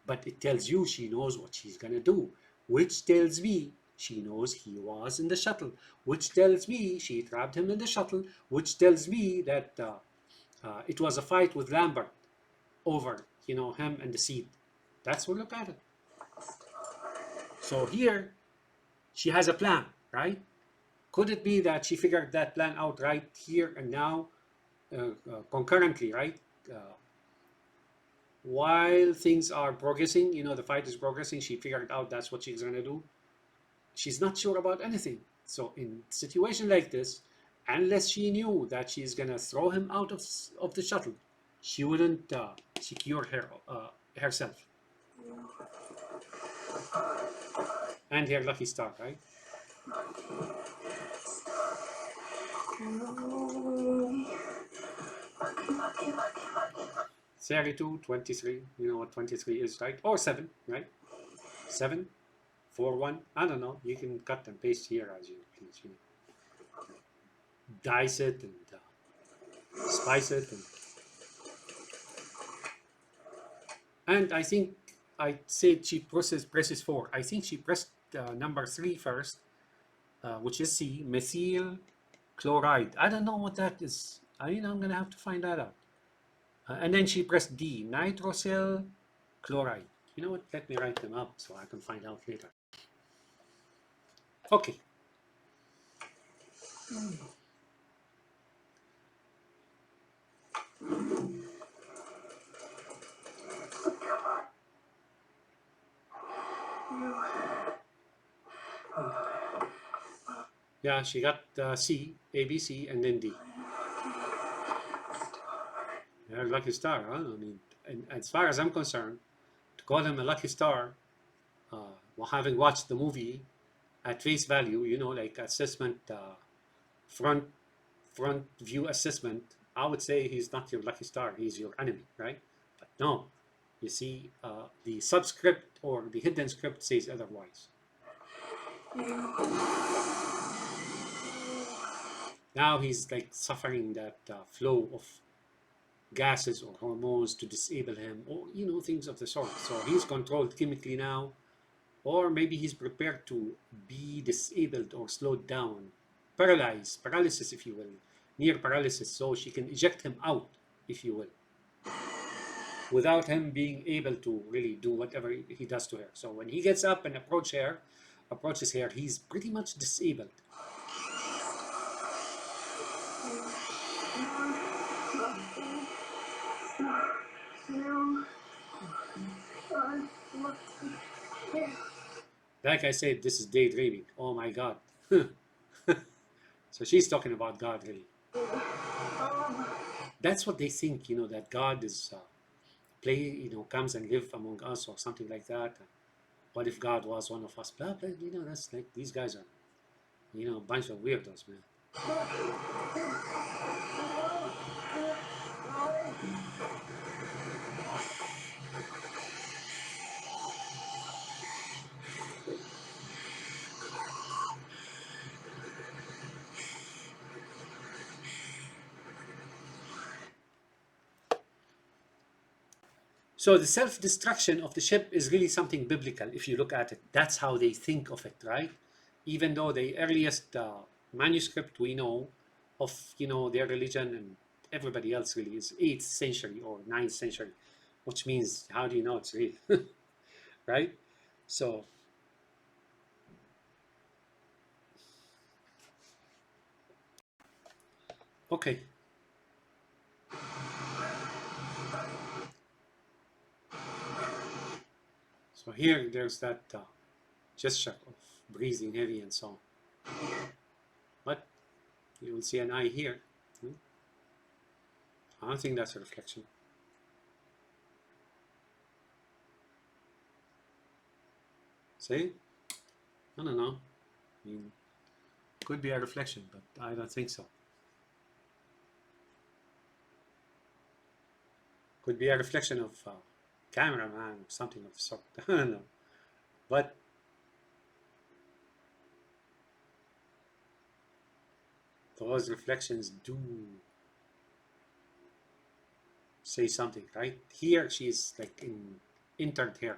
But it tells you she knows what she's going to do, which tells me she knows he was in the shuttle, which tells me she trapped him in the shuttle, which tells me that it was a fight with Lambert over, him and the seed. That's what look at it. So here, she has a plan, right? Could it be that she figured that plan out right here and now, concurrently, right? While things are progressing, the fight is progressing, she figured out that's what she's going to do. She's not sure about anything. So in a situation like this, unless she knew that she's going to throw him out of the shuttle, she wouldn't secure herself. And her lucky star, right? 32, 23, you know what 23 is, right? Or 7, right? 7, 4, 1, I don't know. You can cut and paste here as you please. Dice it and spice it. And I think I said she presses 4. I think she pressed number 3 first, which is C, methyl chloride. I don't know what that is. I'm going to have to find that out. And then she pressed D, nitrosyl chloride. You know what? Let me write them up so I can find out later. Okay. Yeah, she got C, A, B, C, and then D. Yeah, lucky star, huh? I mean, and as far as I'm concerned, to call him a lucky star, while having watched the movie at face value, like assessment, front view assessment, I would say he's not your lucky star, he's your enemy, right? But no, you see, the subscript or the hidden script says otherwise. Now he's like suffering that flow of gases or hormones to disable him, or things of the sort. So he's controlled chemically now, or maybe he's prepared to be disabled or slowed down, paralysis, if you will, near paralysis, so she can eject him out, if you will, without him being able to really do whatever he does to her. So when he gets up and approaches her, he's pretty much disabled. Like I said, this is daydreaming. Oh my God. So she's talking about God, really. That's what they think, that God is comes and live among us or something like that. What if God was one of us? Blah, blah, that's like, these guys are, a bunch of weirdos, man. So the self-destruction of the ship is really something biblical if you look at it. That's how they think of it, right? Even though the earliest manuscript we know of, their religion and everybody else really is 8th century or 9th century, which means, how do you know it's real? Right? So, okay. So here, there's that gesture of breathing heavy and so on. But you will see an eye here. I don't think that's a reflection. See? I don't know. I mean, could be a reflection, but I don't think so. Could be a reflection of cameraman or something of the sort. I don't know. But those reflections do say something, right? Here she is like entered her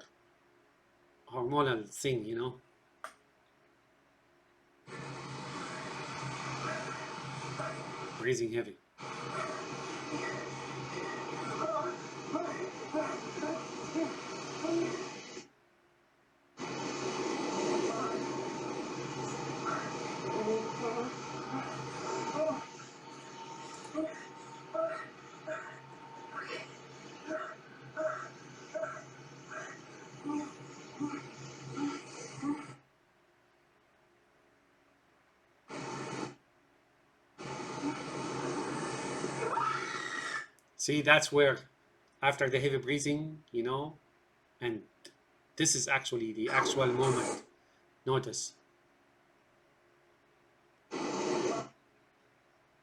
hormonal thing, you know. Breathing heavy. See, that's where after the heavy breathing, you know, and this is actually the actual moment. Notice.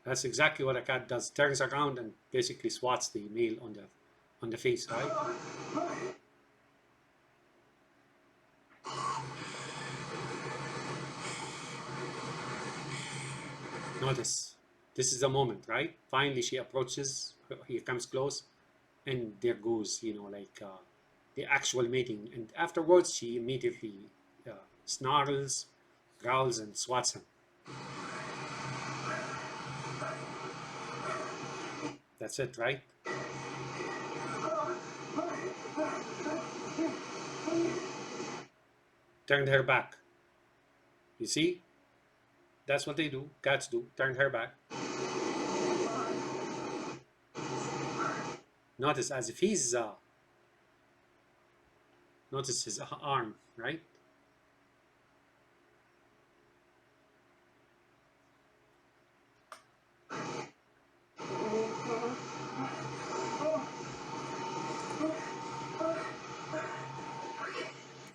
That's exactly what a cat does. Turns around and basically swats the male on the face, right? Notice. This is the moment, right? Finally she approaches, he comes close, and there goes, you know, like the actual mating. And afterwards she immediately snarls, growls, and swats him. That's it, right? Turned her back. You see? That's what they do. Cats do. Turned her back. Notice as if he's notice his arm, right?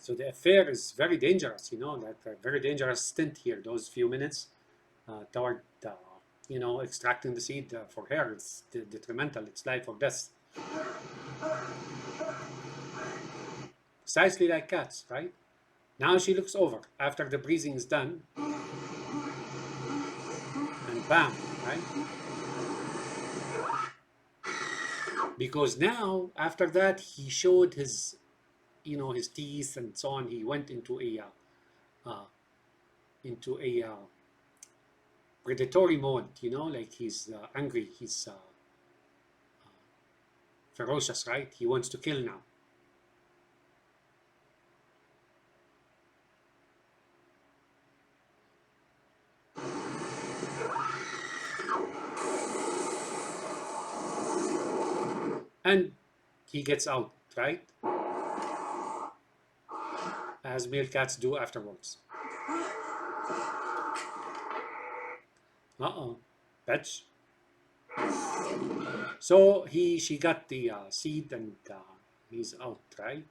So the affair is very dangerous, you know, that very dangerous stint here, those few minutes toward, you know, extracting the seed for her. It's detrimental, it's life or death. Precisely like cats, right? Now she looks over after the breathing is done, and bam, right? Because now, after that, he showed his, you know, his teeth and so on. He went into a predatory mode, you know, like he's angry, he's ferocious, right? He wants to kill now. And he gets out, right? As male cats do afterwards. Uh-oh, fetch. So she got the seed and he's out, right?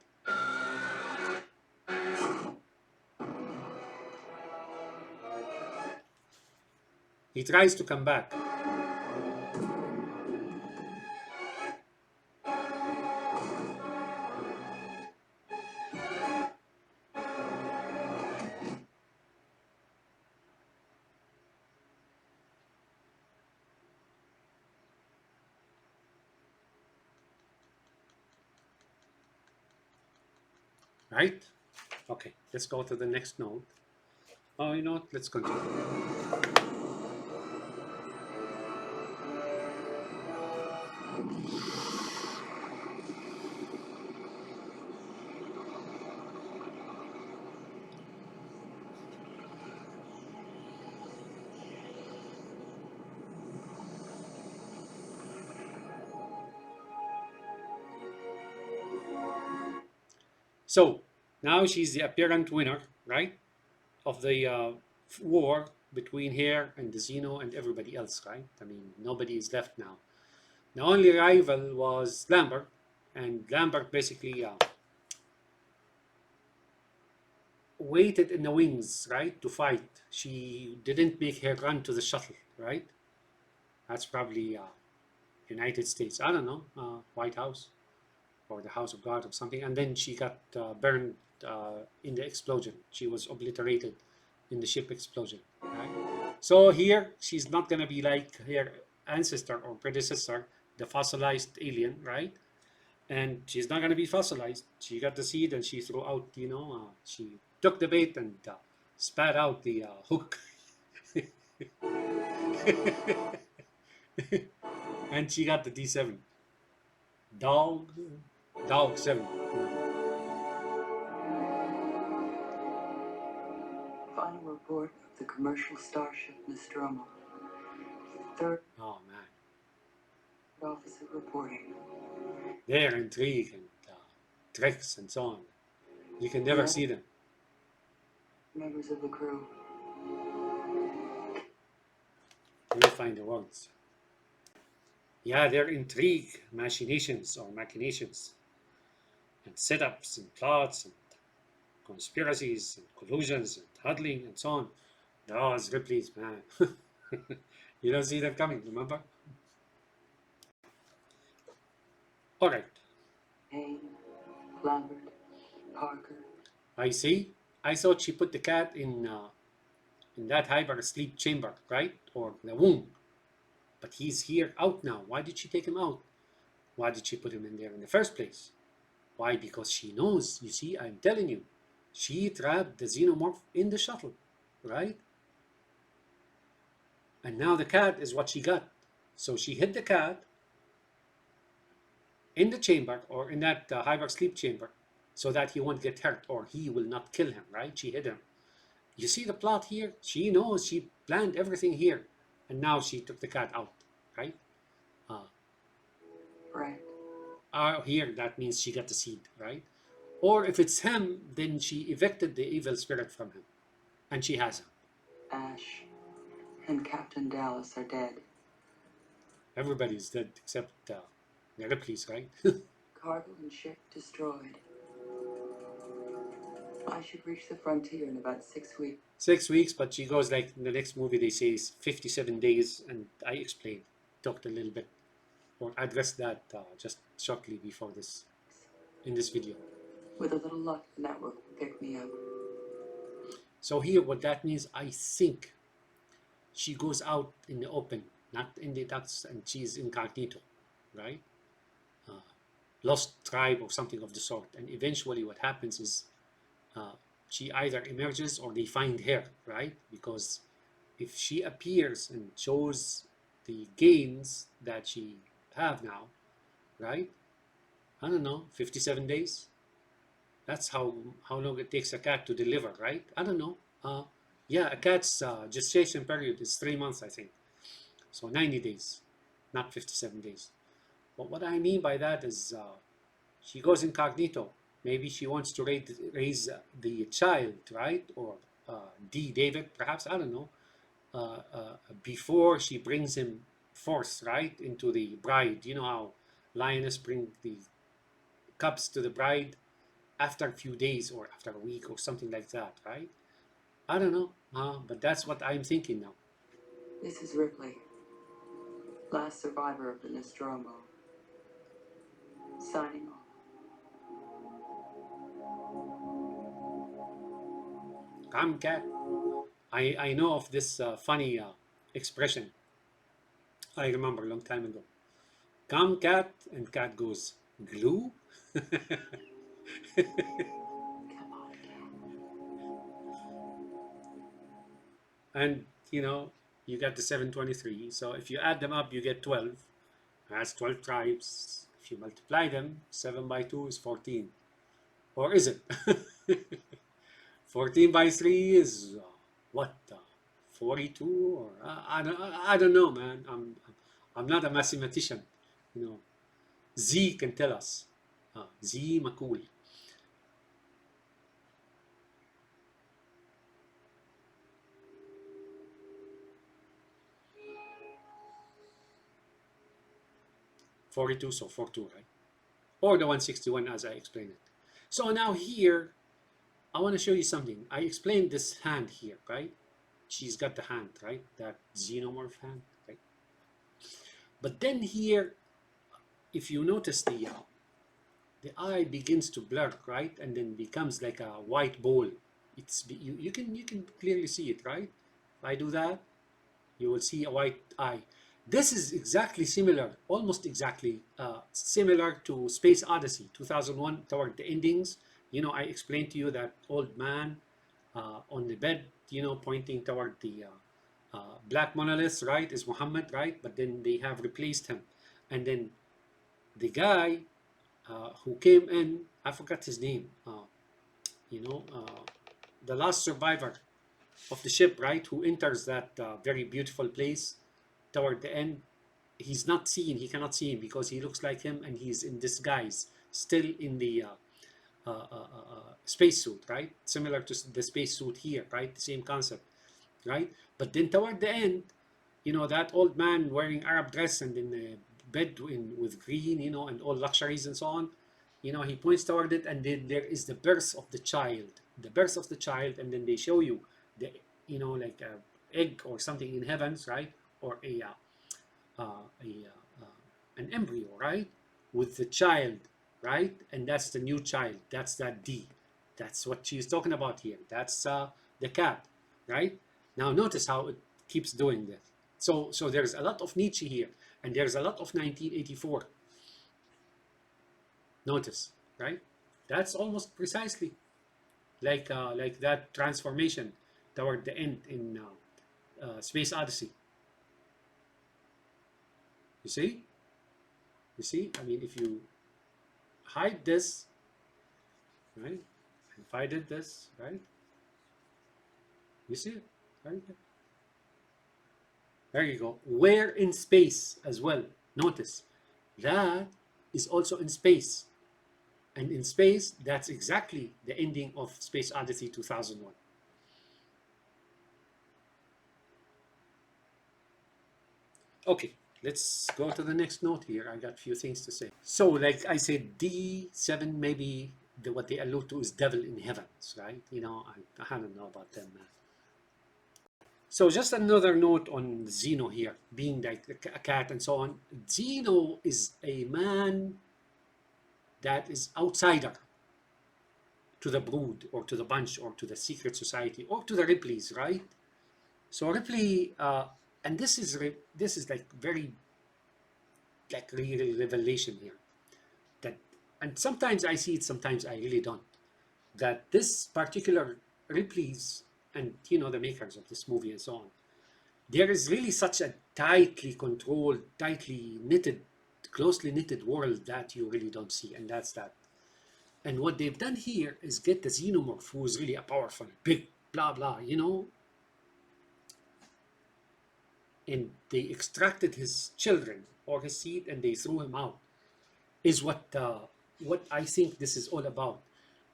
He tries to come back. Right? Okay, let's go to the next note. Oh, you know what? Let's continue. So now she's the apparent winner, right, of the war between her and the Xeno and everybody else, right? I mean, nobody is left now. The only rival was Lambert, and Lambert basically waited in the wings, right, to fight. She didn't make her run to the shuttle, right? That's probably United States. I don't know, White House. or the house of God or something, and then she got burned in the explosion. She was obliterated in the ship explosion, right? So here she's not gonna be like her ancestor or predecessor, the fossilized alien, right? And she's not gonna be fossilized. She got the seed and she threw out, she took the bait and spat out the hook, and she got the D7. Dog, dog 7. Final report of the commercial starship Nostromo. Third Oh man, officer reporting. their intrigue and tricks and so on. You can never see them. Members of the crew. Let me find the words. Yeah, their intrigue, machinations or machinations, and setups and plots and conspiracies and collusions and huddling and so on. Those Ripley's, man. You don't see them coming, remember? All right. Payne, Lambert, Parker. I see. I thought she put the cat in that hyper sleep chamber, right? Or the womb. But he's here out now. Why did she take him out? Why did she put him in there in the first place? Why? Because she knows. You see, I'm telling you. She trapped the xenomorph in the shuttle, right? And now the cat is what she got. So she hid the cat in the chamber or in that hyper sleep chamber so that he won't get hurt or he will not kill him, right? She hid him. You see the plot here? She knows. She planned everything here. And now she took the cat out, right? Right. Here, that means she got the seed, right? Or if it's him, then she evicted the evil spirit from him. And she has him. Ash and Captain Dallas are dead. Everybody's dead except the Ripley's, right? Cargo and ship destroyed. I should reach the frontier in about 6 weeks. 6 weeks, but she goes like in the next movie, they say is 57 days. And I explained, talked a little bit, or addressed that just shortly before this, in this video. With a little luck, the network will pick me up. So here, what that means, I think she goes out in the open, not in the ducts, and she's incognito, right? Lost tribe or something of the sort. And eventually what happens is she either emerges or they find her, right? Because if she appears and shows the gains that she have now, right? I don't know, 57 days? That's how long it takes a cat to deliver, right? I don't know. Yeah, a cat's gestation period is 3 months, I think. So 90 days, not 57 days. But what I mean by that is she goes incognito. Maybe she wants to raise the child, right? Or D. David, perhaps, I don't know. Before she brings him forth, right, into the bride. You know how lioness bring the cubs to the bride after a few days or after a week or something like that, right? I don't know, but that's what I'm thinking now. This is Ripley, last survivor of the Nostromo. Signing off. Come, cat. I know of this funny expression. I remember a long time ago. Come, cat, and cat goes, glue? Come on, Cat. And, you got the 723. So if you add them up, you get 12. That's 12 tribes. If you multiply them, 7 by 2 is 14. Or is it? 14 by 3 is what? 42? Or I don't know, man. I'm not a mathematician. Z can tell us. Z Makul. $42, so 42, right? Or the 161 as I explained it. So now here, I want to show you something. I explained this hand here, right? She's got the hand, right? That xenomorph hand, right? But then here, if you notice the eye begins to blur, right? And then becomes like a white ball. You can clearly see it, right? If I do that, you will see a white eye. This is exactly similar, almost exactly similar to Space Odyssey 2001 toward the endings. I explained to you that old man on the bed, pointing toward the black monolith, right, is Muhammad, right? But then they have replaced him. And then the guy who came in, I forgot his name, you know, uh, the last survivor of the ship, right, who enters that very beautiful place toward the end. He's not seen, he cannot see him because he looks like him and he's in disguise, still in the spacesuit, right? Similar to the spacesuit here, right? The same concept, right? But then toward the end, that old man wearing Arab dress and in the bed with green, and all luxuries and so on, he points toward it, and then there is the birth of the birth of the child, and then they show you the, like a egg or something in heavens, right? Or an embryo, right? With the child, right? And that's the new child. That's that D. That's what she's talking about here. That's the cat, right? Now notice how it keeps doing this. So there's a lot of Nietzsche here, and there's a lot of 1984. Notice, right? That's almost precisely like that transformation toward the end in Space Odyssey. You see? You see? I mean, if you hide this, right? If I did this, right? You see it, right? There you go. Where in space as well. Notice that is also in space. And in space, that's exactly the ending of Space Odyssey 2001. Okay, let's go to the next note here. I got a few things to say. So, like I said, D7 maybe what they allude to is devil in heavens, right? I don't know about them, man. So just another note on Zeno here, being like a cat and so on. Zeno is a man that is outsider to the brood or to the bunch or to the secret society or to the Ripleys, right? So Ripley, and this is like very like real revelation here. That, and sometimes I see it, sometimes I really don't. That this particular Ripley's and the makers of this movie and so on, there is really such a tightly controlled, tightly knitted, closely knitted world that you really don't see, and that's that. And what they've done here is get the xenomorph, who is really a powerful, big, blah blah, and they extracted his children or his seed and they threw him out. Is what I think this is all about.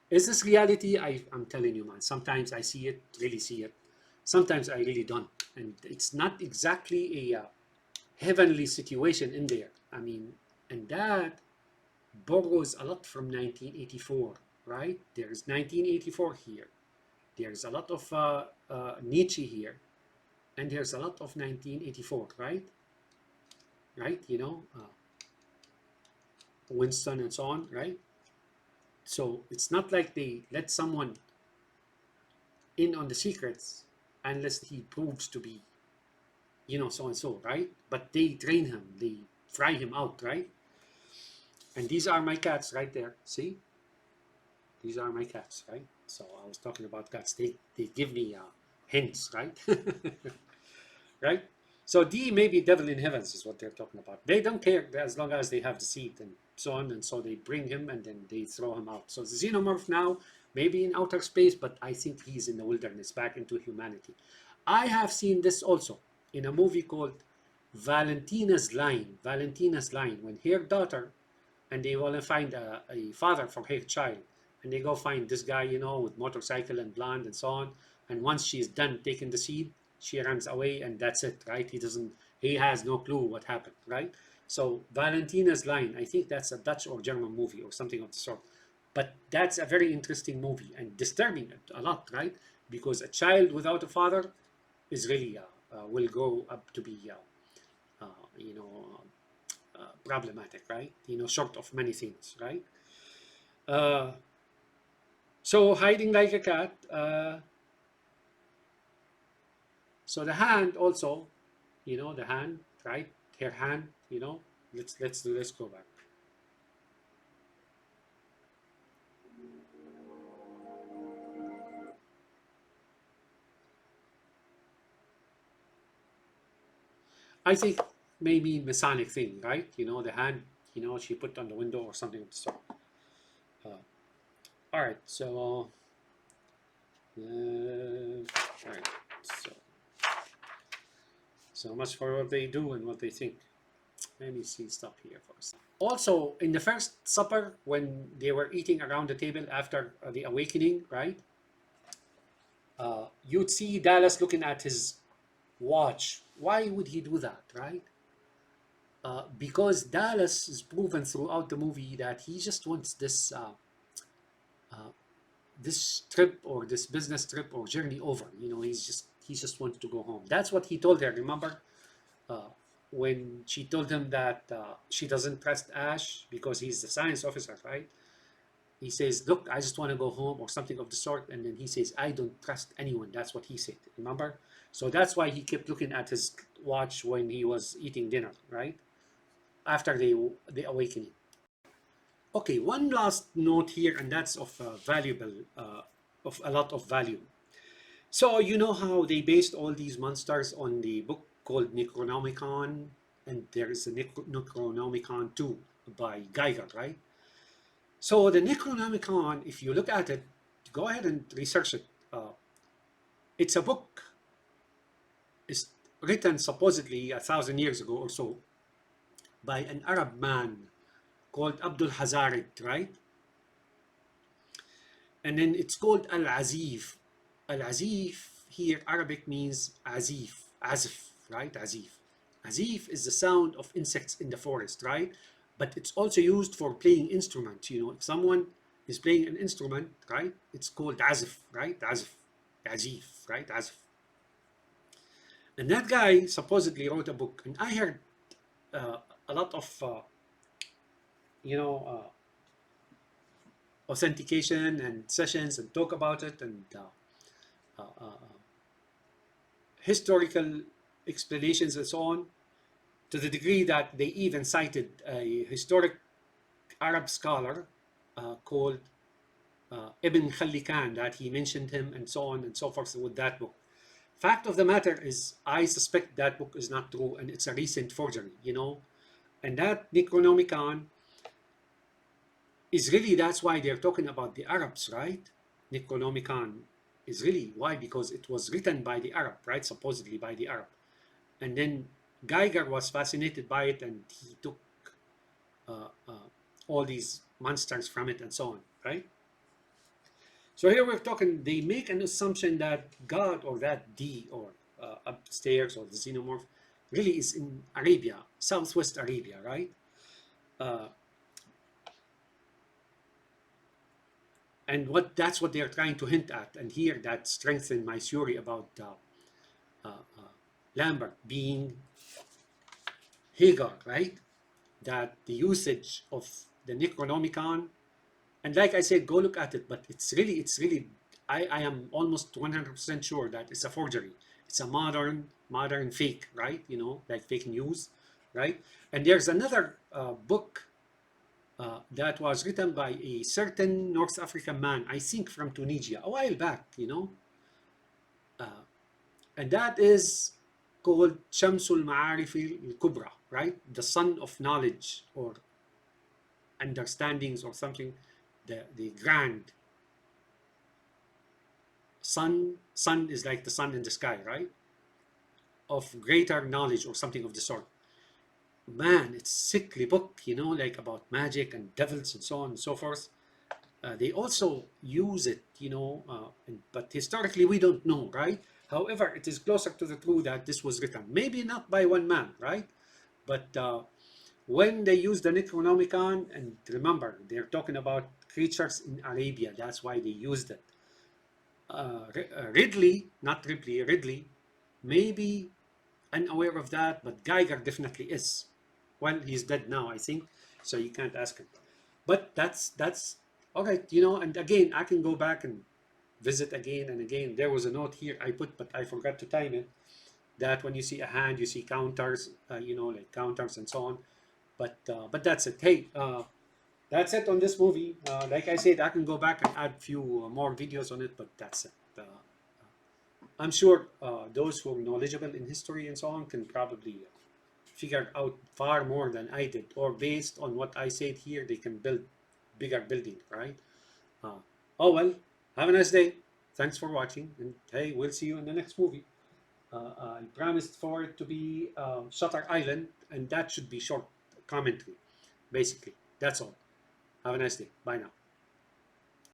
Is this reality? I'm telling you, man. Sometimes I see it, really see it. Sometimes I really don't, and it's not exactly a heavenly situation in there. I mean, and that borrows a lot from 1984, right? There's 1984 here. There's a lot of Nietzsche here, and there's a lot of 1984, right? Right? Winston and so on, right? So it's not like they let someone in on the secrets unless he proves to be, so and so, right? But they train him, they fry him out, right? And these are my cats right there. See? These are my cats, right? So I was talking about cats. They give me hints, right? Right? So D, maybe devil in heavens is what they're talking about. They don't care as long as they have the seed and so on. And so they bring him and then they throw him out. So the xenomorph now, maybe in outer space, but I think he's in the wilderness, back into humanity. I have seen this also in a movie called Valentina's Line. Valentina's Line, when her daughter, and they want to find a father for her child, and they go find this guy, with motorcycle and blonde and so on. And once she's done taking the seed, she runs away, and that's it, right? He has no clue what happened, right? So Valentina's Line, I think that's a Dutch or German movie or something of the sort. But that's a very interesting movie and disturbing a lot, right? Because a child without a father is really will grow up to be, problematic, right? Short of many things, right? Uh, so hiding like a cat. So the hand also, the hand, right? Her hand, let's go back. I think maybe Masonic thing, right? The hand, she put on the window or something of the sort. Uh, all right, so all right, so so much for what they do and what they think. Let me see, stop here for a second. Also, in the first supper, when they were eating around the table after the awakening, right? You'd see Dallas looking at his watch. Why would he do that, right? Because Dallas is proven throughout the movie that he just wants uh, this trip or this business trip or journey over. He just wants to go home. That's what he told her. Remember, uh, when she told him that she doesn't trust Ash because he's the science officer, right? He says, "Look, I just want to go home," or something of the sort, and then he says, "I don't trust anyone." That's what he said. Remember? So that's why he kept looking at his watch when he was eating dinner, right? After the awakening. Okay, one last note here, and that's of a lot of value. So you know how they based all these monsters on the book called Necronomicon, and there is a Necronomicon 2 by Geiger, right? So the Necronomicon, if you look at it, go ahead and research it. It's a book. It's written supposedly 1,000 years ago or so by an Arab man called Abdul Hazarid, right? And then it's called Al-Azif. Al-Azif here, Arabic means Azif, Azif, right? Azif. Azif is the sound of insects in the forest, right? But it's also used for playing instruments. If someone is playing an instrument, right? It's called Azif, right? Azif, Azif, right? Azif. And that guy supposedly wrote a book, and I heard a lot of, you know, authentication and sessions and talk about it and historical explanations and so on, to the degree that they even cited a historic Arab scholar called Ibn Khallikan, that he mentioned him and so on and so forth with that book. Fact of the matter is, I suspect that book is not true and it's a recent forgery. And that Necronomicon is really, that's why they're talking about the Arabs, right? Necronomicon is really why, because it was written by the Arab, right? Supposedly by the Arab. And then Geiger was fascinated by it and he took all these monsters from it and so on, right? So here we're talking, they make an assumption that God or that D or upstairs or the xenomorph really is in Arabia, Southwest Arabia, right? And that's what they're trying to hint at. And here that strengthened my theory about Lambert being Hagar, right? That the usage of the Necronomicon, and like I said, go look at it, but it's really, I am almost 100% sure that it's a forgery. It's a modern fake, right? Like fake news, right? And there's another book that was written by a certain North African man, I think from Tunisia, a while back. And that is called Shamsul Ma'arif al-Kubra, right? The sun of knowledge or understandings or something, the grand sun is like the sun in the sky, right? Of greater knowledge or something of the sort. Man, it's sickly book, like about magic and devils and so on and so forth. They also use it, but historically we don't know, right? However, it is closer to the truth that this was written, maybe not by one man, right? But when they use the Necronomicon, and remember, they're talking about creatures in Arabia, that's why they used it. Ridley, not Ripley, Ridley, maybe unaware of that, but Geiger definitely is. Well, he's dead now, I think, so you can't ask him. But that's Okay, and again, I can go back and visit again and again. There was a note here I put, but I forgot to time it. That when you see a hand, you see counters, like counters and so on. But that's it. Hey, that's it on this movie. Like I said, I can go back and add few more videos on it, but that's it. I'm sure those who are knowledgeable in history and so on can probably figure out far more than I did, or based on what I said here, they can build bigger building, right? Uh, oh well, have a nice day. Thanks for watching, and hey, we'll see you in the next movie. I promised for it to be Shutter Island, and that should be short commentary, basically. That's all. Have a nice day. Bye now.